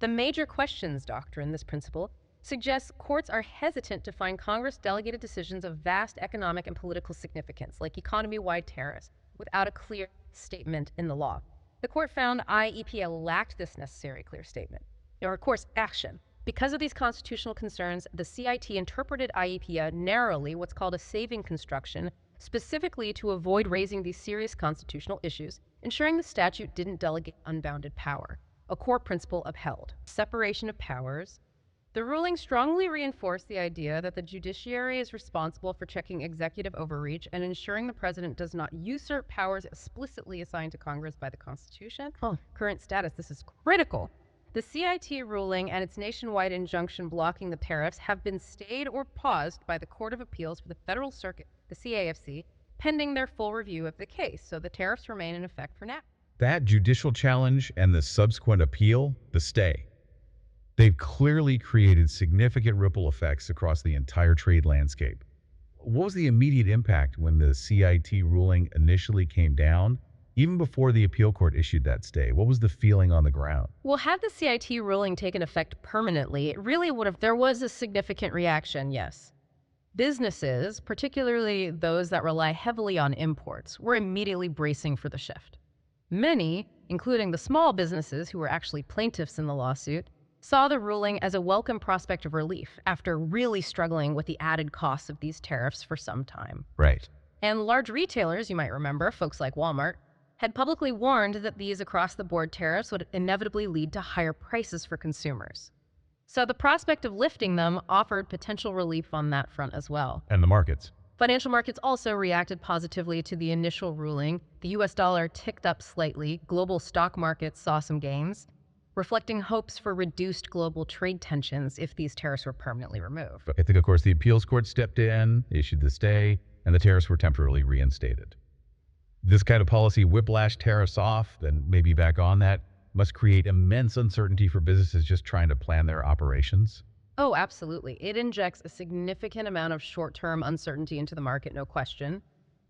A: The major questions doctrine, this principle, suggests courts are hesitant to find Congress-delegated decisions of vast economic and political significance, like economy-wide tariffs, without a clear statement in the law. The court found IEEPA lacked this necessary clear statement, or of course, action. Because of these constitutional concerns, the CIT interpreted IEEPA narrowly, what's called a saving construction, specifically to avoid raising these serious constitutional issues, ensuring the statute didn't delegate unbounded power, a core principle upheld. Separation of powers. The ruling strongly reinforced the idea that the judiciary is responsible for checking executive overreach and ensuring the president does not usurp powers explicitly assigned to Congress by the Constitution. Current status, this is critical. The CIT ruling and its nationwide injunction blocking the tariffs have been stayed or paused by the Court of Appeals for the Federal Circuit, the CAFC, pending their full review of the case, so the tariffs remain in effect for now.
D: That judicial challenge and the subsequent appeal, the stay, they've clearly created significant ripple effects across the entire trade landscape. What was the immediate impact when the CIT ruling initially came down, Even before the appeal court issued that stay, what was the feeling on the ground?
A: Well, had the CIT ruling taken effect permanently, it really would have, there was a significant reaction, yes. Businesses, particularly those that rely heavily on imports, were immediately bracing for the shift. Many, including the small businesses who were actually plaintiffs in the lawsuit, saw the ruling as a welcome prospect of relief after really struggling with the added costs of these tariffs for some time.
D: Right.
A: And large retailers, you might remember, folks like Walmart, had publicly warned that these across-the-board tariffs would inevitably lead to higher prices for consumers. So the prospect of lifting them offered potential relief on that front as well.
D: And the markets.
A: Financial markets also reacted positively to the initial ruling. The US dollar ticked up slightly. Global stock markets saw some gains, reflecting hopes for reduced global trade tensions if these tariffs were permanently removed.
D: I think, of course, the appeals court stepped in, issued the stay, and the tariffs were temporarily reinstated. This kind of policy whiplash tariffs off, then maybe back on that, must create immense uncertainty for businesses just trying to plan their operations.
A: Oh, absolutely. It injects a significant amount of short-term uncertainty into the market, no question.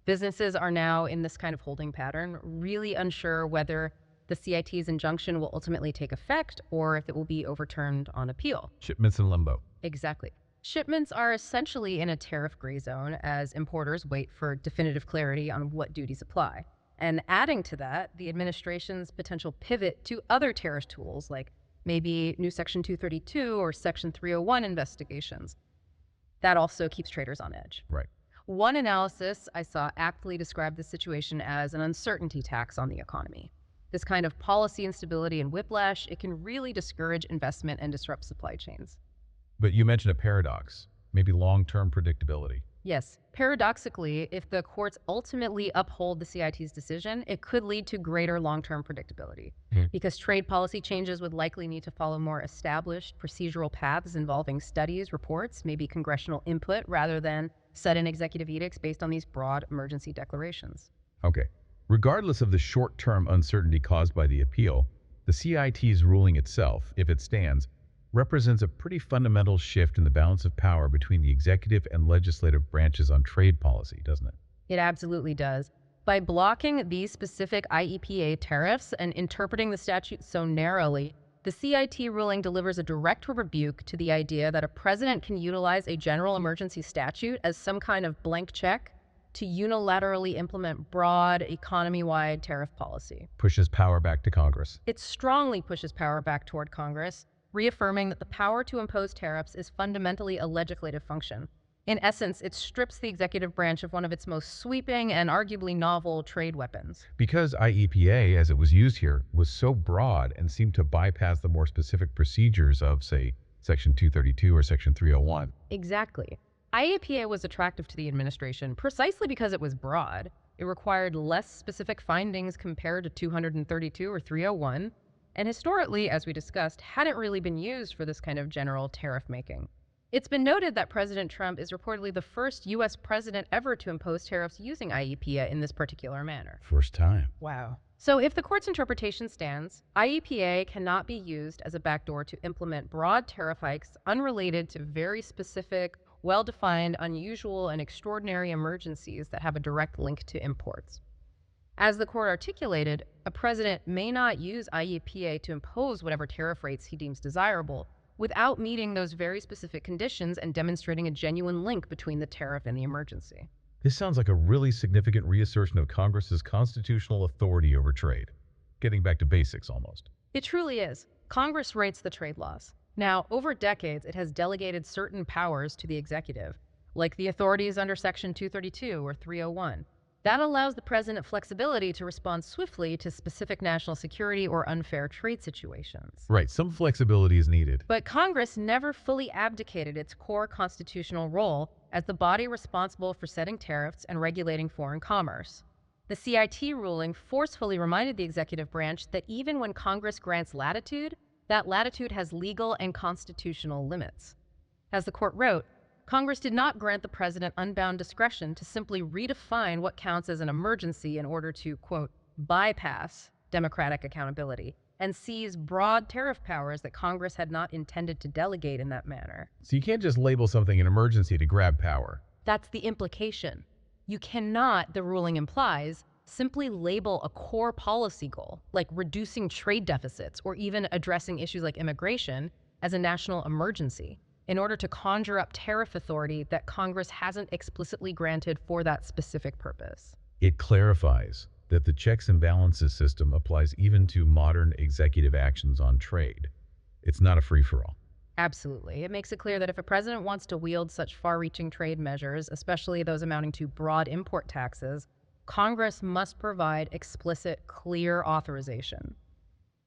A: Businesses are now in this kind of holding pattern, really unsure whether the CIT's injunction will ultimately take effect or if it will be overturned on appeal.
D: Shipments in limbo.
A: Exactly. Shipments are essentially in a tariff gray zone as importers wait for definitive clarity on what duties apply. And adding to that, the administration's potential pivot to other tariff tools like maybe new Section 232 or Section 301 investigations. That also keeps traders on edge.
D: Right.
A: One analysis I saw aptly described the situation as an uncertainty tax on the economy. This kind of policy instability and whiplash, it can really discourage investment and disrupt supply chains.
D: But you mentioned a paradox, maybe long-term predictability.
A: Yes, paradoxically, if the courts ultimately uphold the CIT's decision, it could lead to greater long-term predictability because trade policy changes would likely need to follow more established procedural paths involving studies, reports, maybe congressional input, rather than sudden executive edicts based on these broad emergency declarations.
D: Okay. Regardless of the short-term uncertainty caused by the appeal, the CIT's ruling itself, if it stands, represents a pretty fundamental shift in the balance of power between the executive and legislative branches on trade policy, doesn't it?
A: It absolutely does. By blocking these specific IEEPA tariffs and interpreting the statute so narrowly, the CIT ruling delivers a direct rebuke to the idea that a president can utilize a general emergency statute as some kind of blank check to unilaterally implement broad, economy-wide tariff policy.
D: Pushes power back to Congress.
A: It strongly pushes power back toward Congress, reaffirming that the power to impose tariffs is fundamentally a legislative function. In essence, it strips the executive branch of one of its most sweeping and arguably novel trade weapons.
D: Because IEPA, as it was used here, was so broad and seemed to bypass the more specific procedures of, say, Section 232 or Section 301.
A: Exactly. IEPA was attractive to the administration precisely because it was broad. It required less specific findings compared to 232 or 301, and historically, as we discussed, hadn't really been used for this kind of general tariff making. It's been noted that President Trump is reportedly the first U.S. president ever to impose tariffs using IEPA in this particular manner.
D: First time.
A: Wow. So if the court's interpretation stands, IEPA cannot be used as a backdoor to implement broad tariff hikes unrelated to very specific, well-defined, unusual, and extraordinary emergencies that have a direct link to imports. As the court articulated, a president may not use IEPA to impose whatever tariff rates he deems desirable without meeting those very specific conditions and demonstrating a genuine link between the tariff and the emergency.
D: This sounds like a really significant reassertion of Congress's constitutional authority over trade. Getting back to basics almost.
A: It truly is. Congress writes the trade laws. Now, over decades, it has delegated certain powers to the executive, like the authorities under Section 232 or 301. That allows the president flexibility to respond swiftly to specific national security or unfair trade situations.
D: Right, some flexibility is needed.
A: But Congress never fully abdicated its core constitutional role as the body responsible for setting tariffs and regulating foreign commerce. The CIT ruling forcefully reminded the executive branch that even when Congress grants latitude, that latitude has legal and constitutional limits. As the court wrote, Congress did not grant the president unbound discretion to simply redefine what counts as an emergency in order to, quote, bypass democratic accountability and seize broad tariff powers that Congress had not intended to delegate in that manner.
D: So you can't just label something an emergency to grab power.
A: That's the implication. You cannot, the ruling implies, simply label a core policy goal, like reducing trade deficits or even addressing issues like immigration, as a national emergency in order to conjure up tariff authority that Congress hasn't explicitly granted for that specific purpose.
D: It clarifies that the checks and balances system applies even to modern executive actions on trade. It's not a free-for-all.
A: Absolutely. It makes it clear that if a president wants to wield such far-reaching trade measures, especially those amounting to broad import taxes, Congress must provide explicit, clear authorization.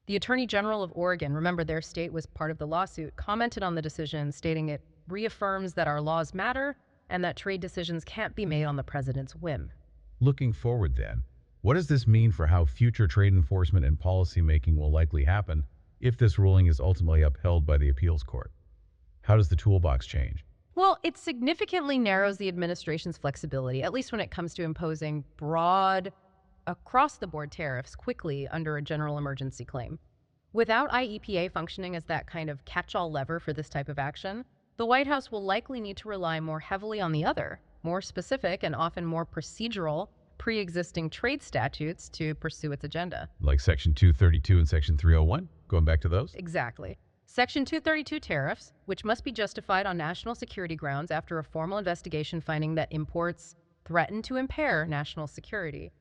A: The Attorney General of Oregon, remember their state was part of the lawsuit, commented on the decision, stating it reaffirms that our laws matter and that trade decisions can't be made on the president's whim.
D: Looking forward then, what does this mean for how future trade enforcement and policy making will likely happen if this ruling is ultimately upheld by the appeals court? How does the toolbox change?
A: Well, it significantly narrows the administration's flexibility, at least when it comes to imposing broad, across-the-board tariffs quickly under a general emergency claim. Without IEPA functioning as that kind of catch-all lever for this type of action, the White House will likely need to rely more heavily on the other, more specific and often more procedural, pre-existing trade statutes to pursue its agenda.
D: Like Section 232 and Section 301? Going back to those?
A: Exactly. Section 232 tariffs, which must be justified on national security grounds after a formal investigation finding that imports threaten to impair national security.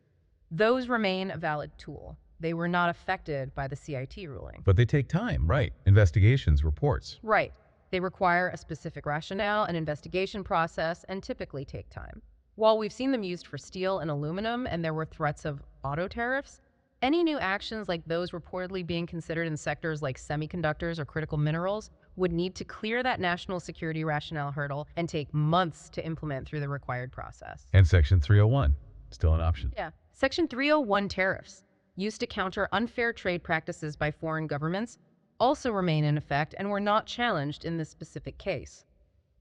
A: Those remain a valid tool. They were not affected by the CIT ruling.
D: But they take time, right? Investigations, reports.
A: Right. They require a specific rationale, an investigation process, and typically take time. While we've seen them used for steel and aluminum, and there were threats of auto tariffs, any new actions like those reportedly being considered in sectors like semiconductors or critical minerals would need to clear that national security rationale hurdle and take months to implement through the required process.
D: And Section 301, still an option.
A: Yeah. Section 301 tariffs, used to counter unfair trade practices by foreign governments, also remain in effect and were not challenged in this specific case.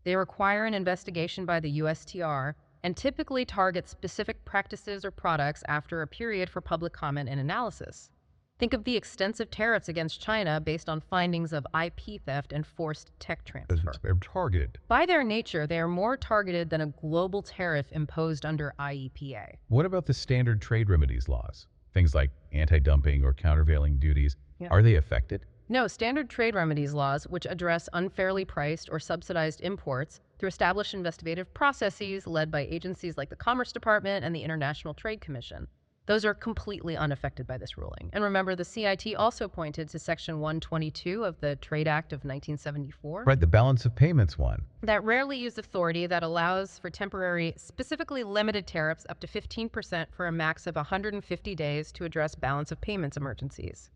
A: They require an investigation by the USTR and typically target specific practices or products after a period for public comment and analysis. Think of the extensive tariffs against China based on findings of IP theft and forced tech transfer.
D: They're targeted.
A: By their nature, they are more targeted than a global tariff imposed under IEPA.
D: What about the standard trade remedies laws? Things like anti-dumping or countervailing duties,
A: Yeah.
D: Are they affected?
A: No, standard trade remedies laws, which address unfairly priced or subsidized imports through established investigative processes led by agencies like the Commerce Department and the International Trade Commission. Those are completely unaffected by this ruling. And remember, the CIT also pointed to Section 122 of the Trade Act of 1974.
D: Right, the balance of payments one.
A: That rarely used authority that allows for temporary, specifically limited tariffs up to 15% for a max of 150 days to address balance of payments emergencies.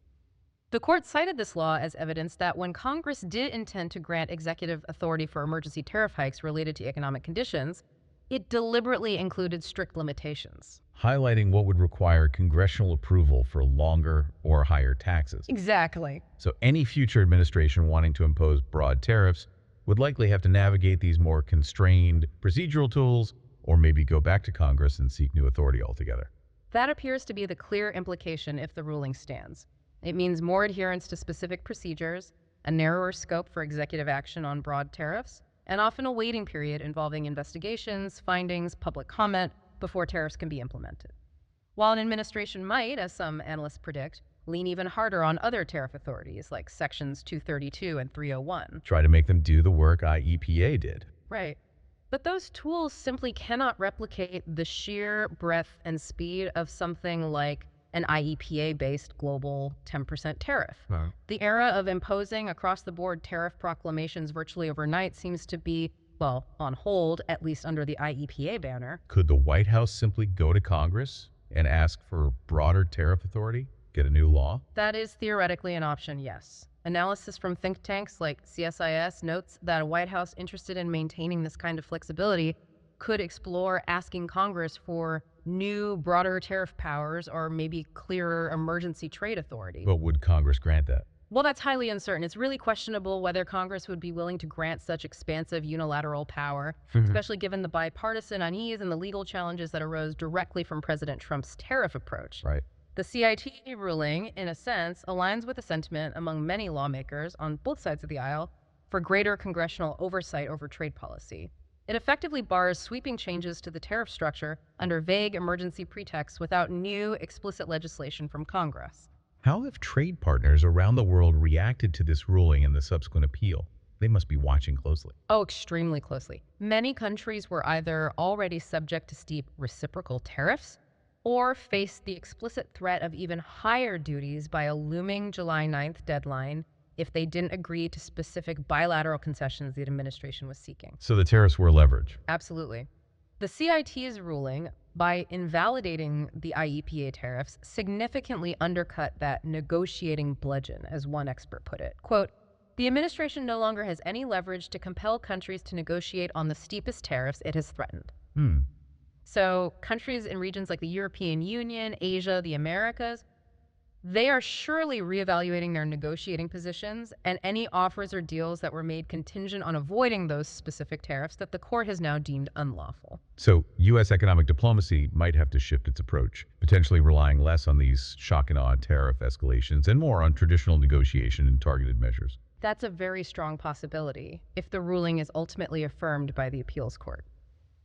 A: The court cited this law as evidence that when Congress did intend to grant executive authority for emergency tariff hikes related to economic conditions, it deliberately included strict limitations.
D: Highlighting what would require congressional approval for longer or higher taxes.
A: Exactly.
D: So any future administration wanting to impose broad tariffs would likely have to navigate these more constrained procedural tools, or maybe go back to Congress and seek new authority altogether.
A: That appears to be the clear implication if the ruling stands. It means more adherence to specific procedures, a narrower scope for executive action on broad tariffs, and often a waiting period involving investigations, findings, public comment before tariffs can be implemented. While an administration might, as some analysts predict, lean even harder on other tariff authorities like Sections 232 and 301.
D: Try to make them do the work IEPA did.
A: Right. But those tools simply cannot replicate the sheer breadth and speed of something like an IEPA-based global 10% tariff.
D: Wow.
A: The era of imposing across-the-board tariff proclamations virtually overnight seems to be, well, on hold, at least under the IEPA banner.
D: Could the White House simply go to Congress and ask for broader tariff authority, get a new law?
A: That is theoretically an option, yes. Analysis from think tanks like CSIS notes that a White House interested in maintaining this kind of flexibility could explore asking Congress for new, broader tariff powers or maybe clearer emergency trade authority.
D: But would Congress grant that?
A: Well, that's highly uncertain. It's really questionable whether Congress would be willing to grant such expansive unilateral power, especially given the bipartisan unease and the legal challenges that arose directly from President Trump's tariff approach.
D: Right.
A: The CIT ruling, in a sense, aligns with the sentiment among many lawmakers on both sides of the aisle for greater congressional oversight over trade policy. It effectively bars sweeping changes to the tariff structure under vague emergency pretexts without new, explicit legislation from Congress.
D: How have trade partners around the world reacted to this ruling and the subsequent appeal? They must be watching closely.
A: Oh, extremely closely. Many countries were either already subject to steep reciprocal tariffs or faced the explicit threat of even higher duties by a looming July 9th deadline if they didn't agree to specific bilateral concessions the administration was seeking.
D: So the tariffs were leverage.
A: Absolutely. The CIT's ruling, by invalidating the IEEPA tariffs, significantly undercut that negotiating bludgeon, as one expert put it. Quote, the administration no longer has any leverage to compel countries to negotiate on the steepest tariffs it has threatened. So countries in regions like the European Union, Asia, the Americas, they are surely reevaluating their negotiating positions and any offers or deals that were made contingent on avoiding those specific tariffs that the court has now deemed unlawful.
D: So U.S. economic diplomacy might have to shift its approach, potentially relying less on these shock and awe tariff escalations and more on traditional negotiation and targeted measures.
A: That's a very strong possibility if the ruling is ultimately affirmed by the appeals court.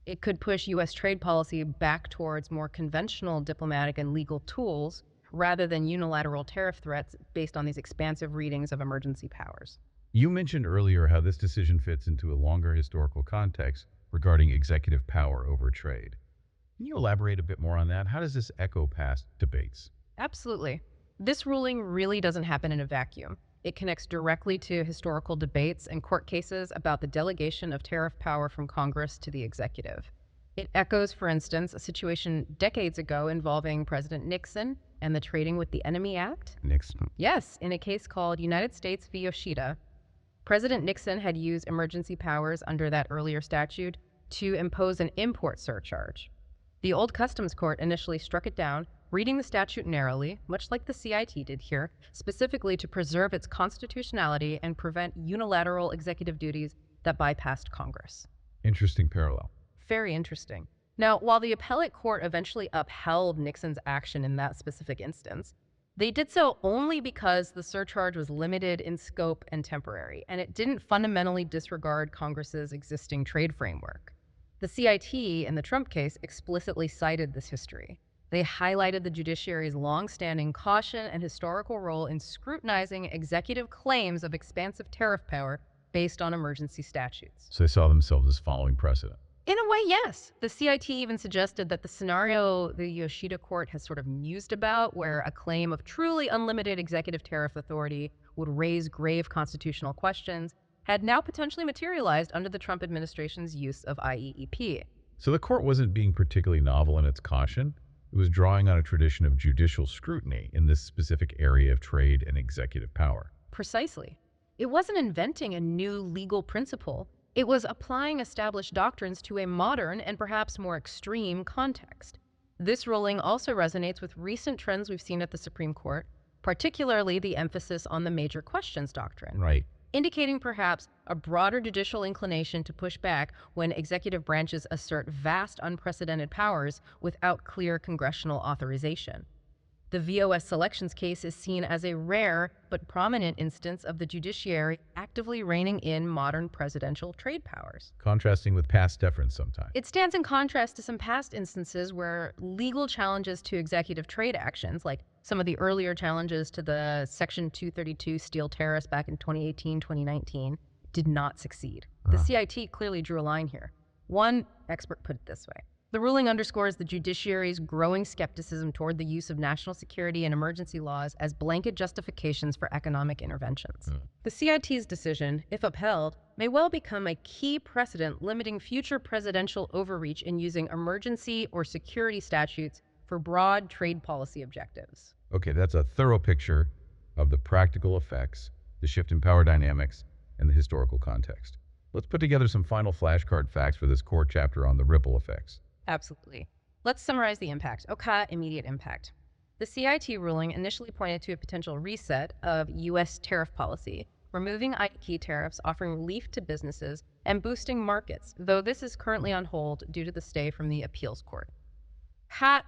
A: It could push U.S. trade policy back towards more conventional diplomatic and legal tools rather than unilateral tariff threats based on these expansive readings of emergency powers.
D: You mentioned earlier how this decision fits into a longer historical context regarding executive power over trade. Can you elaborate a bit more on that? How does this echo past debates?
A: Absolutely. This ruling really doesn't happen in a vacuum. It connects directly to historical debates and court cases about the delegation of tariff power from Congress to the executive. It echoes, for instance, a situation decades ago involving President Nixon and the Trading with the Enemy Act.
D: Nixon.
A: Yes, in a case called United States v. Yoshida, President Nixon had used emergency powers under that earlier statute to impose an import surcharge. The old Customs Court initially struck it down, reading the statute narrowly, much like the CIT did here, specifically to preserve its constitutionality and prevent unilateral executive duties that bypassed Congress.
D: Interesting parallel.
A: Very interesting. Now, while the appellate court eventually upheld Nixon's action in that specific instance, they did so only because the surcharge was limited in scope and temporary, and it didn't fundamentally disregard Congress's existing trade framework. The CIT, in the Trump case, explicitly cited this history. They highlighted the judiciary's long-standing caution and historical role in scrutinizing executive claims of expansive tariff power based on emergency statutes.
D: So they saw themselves as following precedent.
A: In a way, yes. The CIT even suggested that the scenario the Yoshida court has sort of mused about, where a claim of truly unlimited executive tariff authority would raise grave constitutional questions, had now potentially materialized under the Trump administration's use of IEEP.
D: So the court wasn't being particularly novel in its caution. It was drawing on a tradition of judicial scrutiny in this specific area of trade and executive power.
A: Precisely. It wasn't inventing a new legal principle. It was applying established doctrines to a modern and perhaps more extreme context. This ruling also resonates with recent trends we've seen at the Supreme Court, particularly the emphasis on the major questions doctrine.
D: Right.
A: Indicating perhaps a broader judicial inclination to push back when executive branches assert vast unprecedented powers without clear congressional authorization. The VOS selections case is seen as a rare but prominent instance of the judiciary actively reining in modern presidential trade powers.
D: Contrasting with past deference sometimes.
A: It stands in contrast to some past instances where legal challenges to executive trade actions, like some of the earlier challenges to the Section 232 steel tariffs back in 2018-2019, did not succeed. The CIT clearly drew a line here. One expert put it this way: the ruling underscores the judiciary's growing skepticism toward the use of national security and emergency laws as blanket justifications for economic interventions. The CIT's decision, if upheld, may well become a key precedent limiting future presidential overreach in using emergency or security statutes for broad trade policy objectives.
D: Okay, that's a thorough picture of the practical effects, the shift in power dynamics, and the historical context. Let's put together some final flashcard facts for this core chapter on the ripple effects.
A: Absolutely. Let's summarize the impact. Okay, immediate impact. The CIT ruling initially pointed to a potential reset of U.S. tariff policy, removing IEEPA tariffs, offering relief to businesses, and boosting markets, though this is currently on hold due to the stay from the appeals court.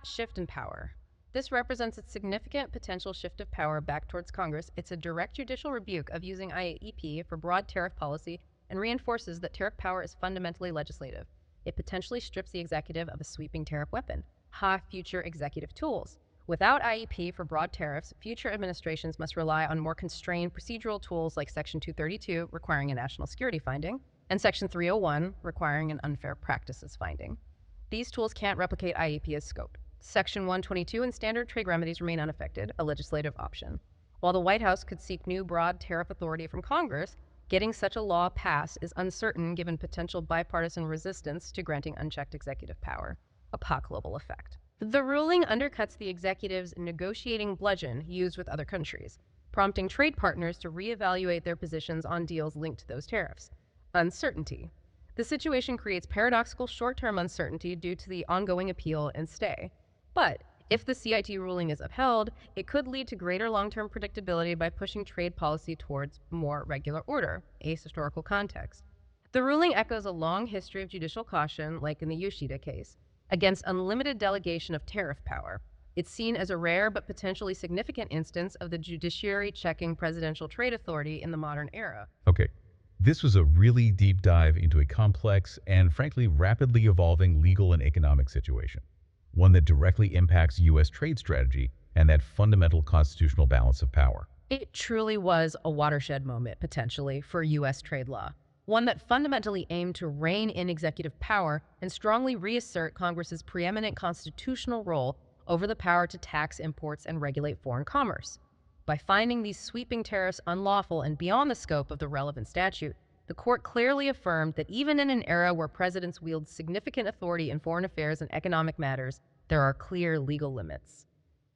A: Shift in power. This represents a significant potential shift of power back towards Congress. It's a direct judicial rebuke of using IEEPA for broad tariff policy and reinforces that tariff power is fundamentally legislative. It potentially strips the executive of a sweeping tariff weapon, future executive tools. Without IEP for broad tariffs, future administrations must rely on more constrained procedural tools like Section 232, requiring a national security finding, and Section 301, requiring an unfair practices finding. These tools can't replicate IEPA's scope. Section 122 and standard trade remedies remain unaffected, a legislative option. While the White House could seek new broad tariff authority from Congress, getting such a law passed is uncertain given potential bipartisan resistance to granting unchecked executive power, a global effect. The ruling undercuts the executive's negotiating bludgeon used with other countries, prompting trade partners to reevaluate their positions on deals linked to those tariffs. Uncertainty. The situation creates paradoxical short-term uncertainty due to the ongoing appeal and stay. But if the CIT ruling is upheld, it could lead to greater long-term predictability by pushing trade policy towards more regular order, a historical context. The ruling echoes a long history of judicial caution, like in the Yoshida case, against unlimited delegation of tariff power. It's seen as a rare but potentially significant instance of the judiciary checking presidential trade authority in the modern era.
D: Okay, this was a really deep dive into a complex and frankly rapidly evolving legal and economic situation, one that directly impacts U.S. trade strategy and that fundamental constitutional balance of power.
A: It truly was a watershed moment, potentially, for U.S. trade law, one that fundamentally aimed to rein in executive power and strongly reassert Congress's preeminent constitutional role over the power to tax imports and regulate foreign commerce. By finding these sweeping tariffs unlawful and beyond the scope of the relevant statute, the court clearly affirmed that even in an era where presidents wield significant authority in foreign affairs and economic matters, there are clear legal limits.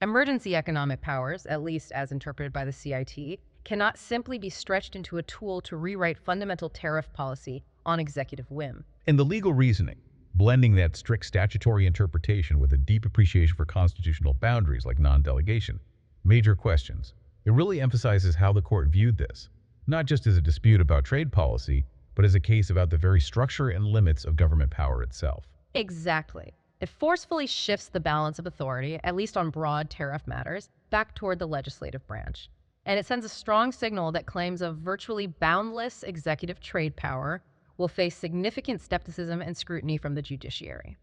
A: Emergency economic powers, at least as interpreted by the CIT, cannot simply be stretched into a tool to rewrite fundamental tariff policy on executive whim.
D: And the legal reasoning, blending that strict statutory interpretation with a deep appreciation for constitutional boundaries like non-delegation, major questions. It really emphasizes how the court viewed this, not just as a dispute about trade policy, but as a case about the very structure and limits of government power itself.
A: Exactly. It forcefully shifts the balance of authority, at least on broad tariff matters, back toward the legislative branch. And it sends a strong signal that claims of virtually boundless executive trade power will face significant skepticism and scrutiny from the judiciary.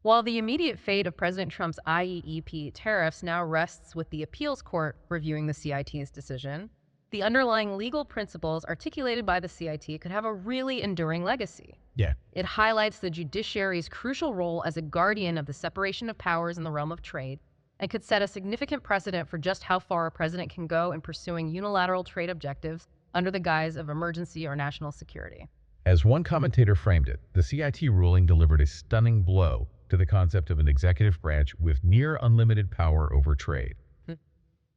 A: While the immediate fate of President Trump's IEEPA tariffs now rests with the appeals court reviewing the CIT's decision, the underlying legal principles articulated by the CIT could have a really enduring legacy.
D: Yeah.
A: It highlights the judiciary's crucial role as a guardian of the separation of powers in the realm of trade, and could set a significant precedent for just how far a president can go in pursuing unilateral trade objectives under the guise of emergency or national security.
D: As one commentator framed it, the CIT ruling delivered a stunning blow to the concept of an executive branch with near unlimited power over trade.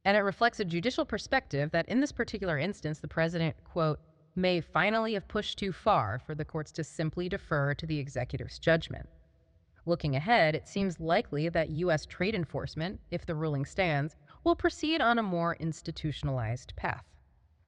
A: And it reflects a judicial perspective that in this particular instance, the president, quote, may finally have pushed too far for the courts to simply defer to the executive's judgment. Looking ahead, it seems likely that U.S. trade enforcement, if the ruling stands, will proceed on a more institutionalized path,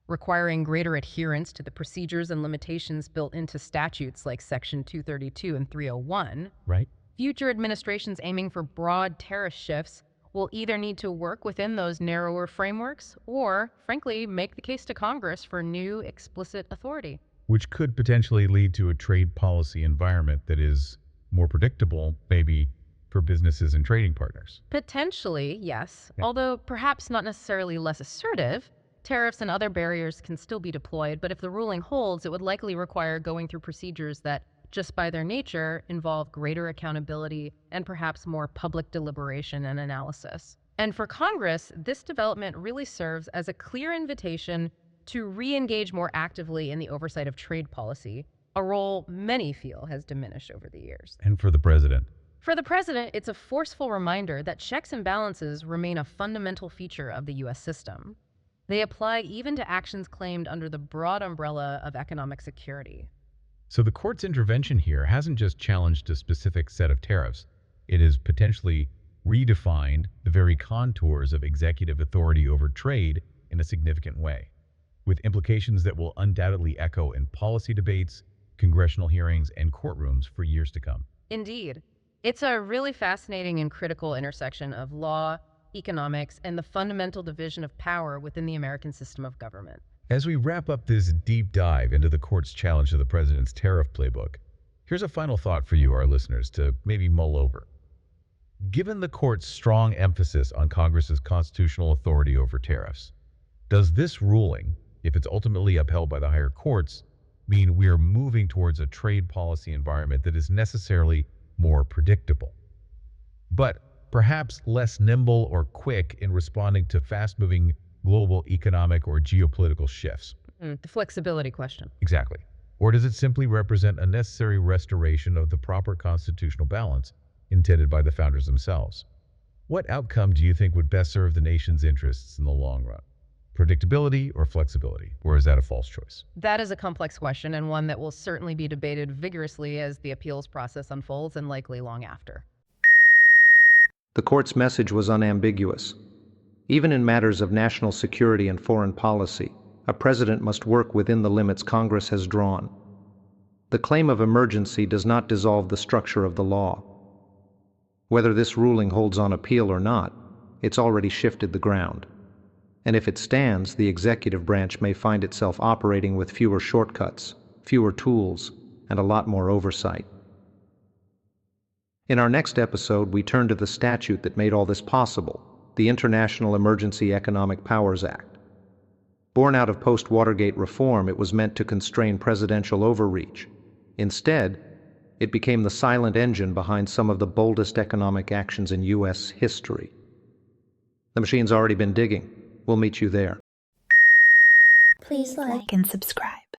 A: requiring greater adherence to the procedures and limitations built into statutes like Section 232 and 301.
D: Right.
A: Future administrations aiming for broad tariff shifts will either need to work within those narrower frameworks or, frankly, make the case to Congress for new explicit authority.
D: Which could potentially lead to a trade policy environment that is more predictable, maybe, for businesses and trading partners.
A: Potentially, yes.
D: Yeah.
A: Although perhaps not necessarily less assertive, tariffs and other barriers can still be deployed, but if the ruling holds, it would likely require going through procedures that, just by their nature, involve greater accountability and perhaps more public deliberation and analysis. And for Congress, this development really serves as a clear invitation to re-engage more actively in the oversight of trade policy, a role many feel has diminished over the years.
D: And for the president.
A: For the president, it's a forceful reminder that checks and balances remain a fundamental feature of the U.S. system. They apply even to actions claimed under the broad umbrella of economic security.
D: So the court's intervention here hasn't just challenged a specific set of tariffs. It has potentially redefined the very contours of executive authority over trade in a significant way, with implications that will undoubtedly echo in policy debates, congressional hearings, and courtrooms for years to come.
A: Indeed. It's a really fascinating and critical intersection of law, economics, and the fundamental division of power within the American system of government.
D: As we wrap up this deep dive into the court's challenge to the president's tariff playbook, here's a final thought for you, our listeners, to maybe mull over. Given the court's strong emphasis on Congress's constitutional authority over tariffs, does this ruling, if it's ultimately upheld by the higher courts, mean we are moving towards a trade policy environment that is necessarily more predictable, but perhaps less nimble or quick in responding to fast-moving global economic or geopolitical shifts?
A: The flexibility question.
D: Exactly. Or does it simply represent a necessary restoration of the proper constitutional balance intended by the founders themselves? What outcome do you think would best serve the nation's interests in the long run? Predictability or flexibility? Or is that a false choice?
A: That is a complex question, and one that will certainly be debated vigorously as the appeals process unfolds and likely long after.
C: The court's message was unambiguous. Even in matters of national security and foreign policy, a president must work within the limits Congress has drawn. The claim of emergency does not dissolve the structure of the law. Whether this ruling holds on appeal or not, it's already shifted the ground. And if it stands, the executive branch may find itself operating with fewer shortcuts, fewer tools, and a lot more oversight. In our next episode, we turn to the statute that made all this possible, the International Emergency Economic Powers Act. Born out of post-Watergate reform, it was meant to constrain presidential overreach. Instead, it became the silent engine behind some of the boldest economic actions in U.S. history. The machine's already been digging. We'll meet you there.
E: Please like and subscribe.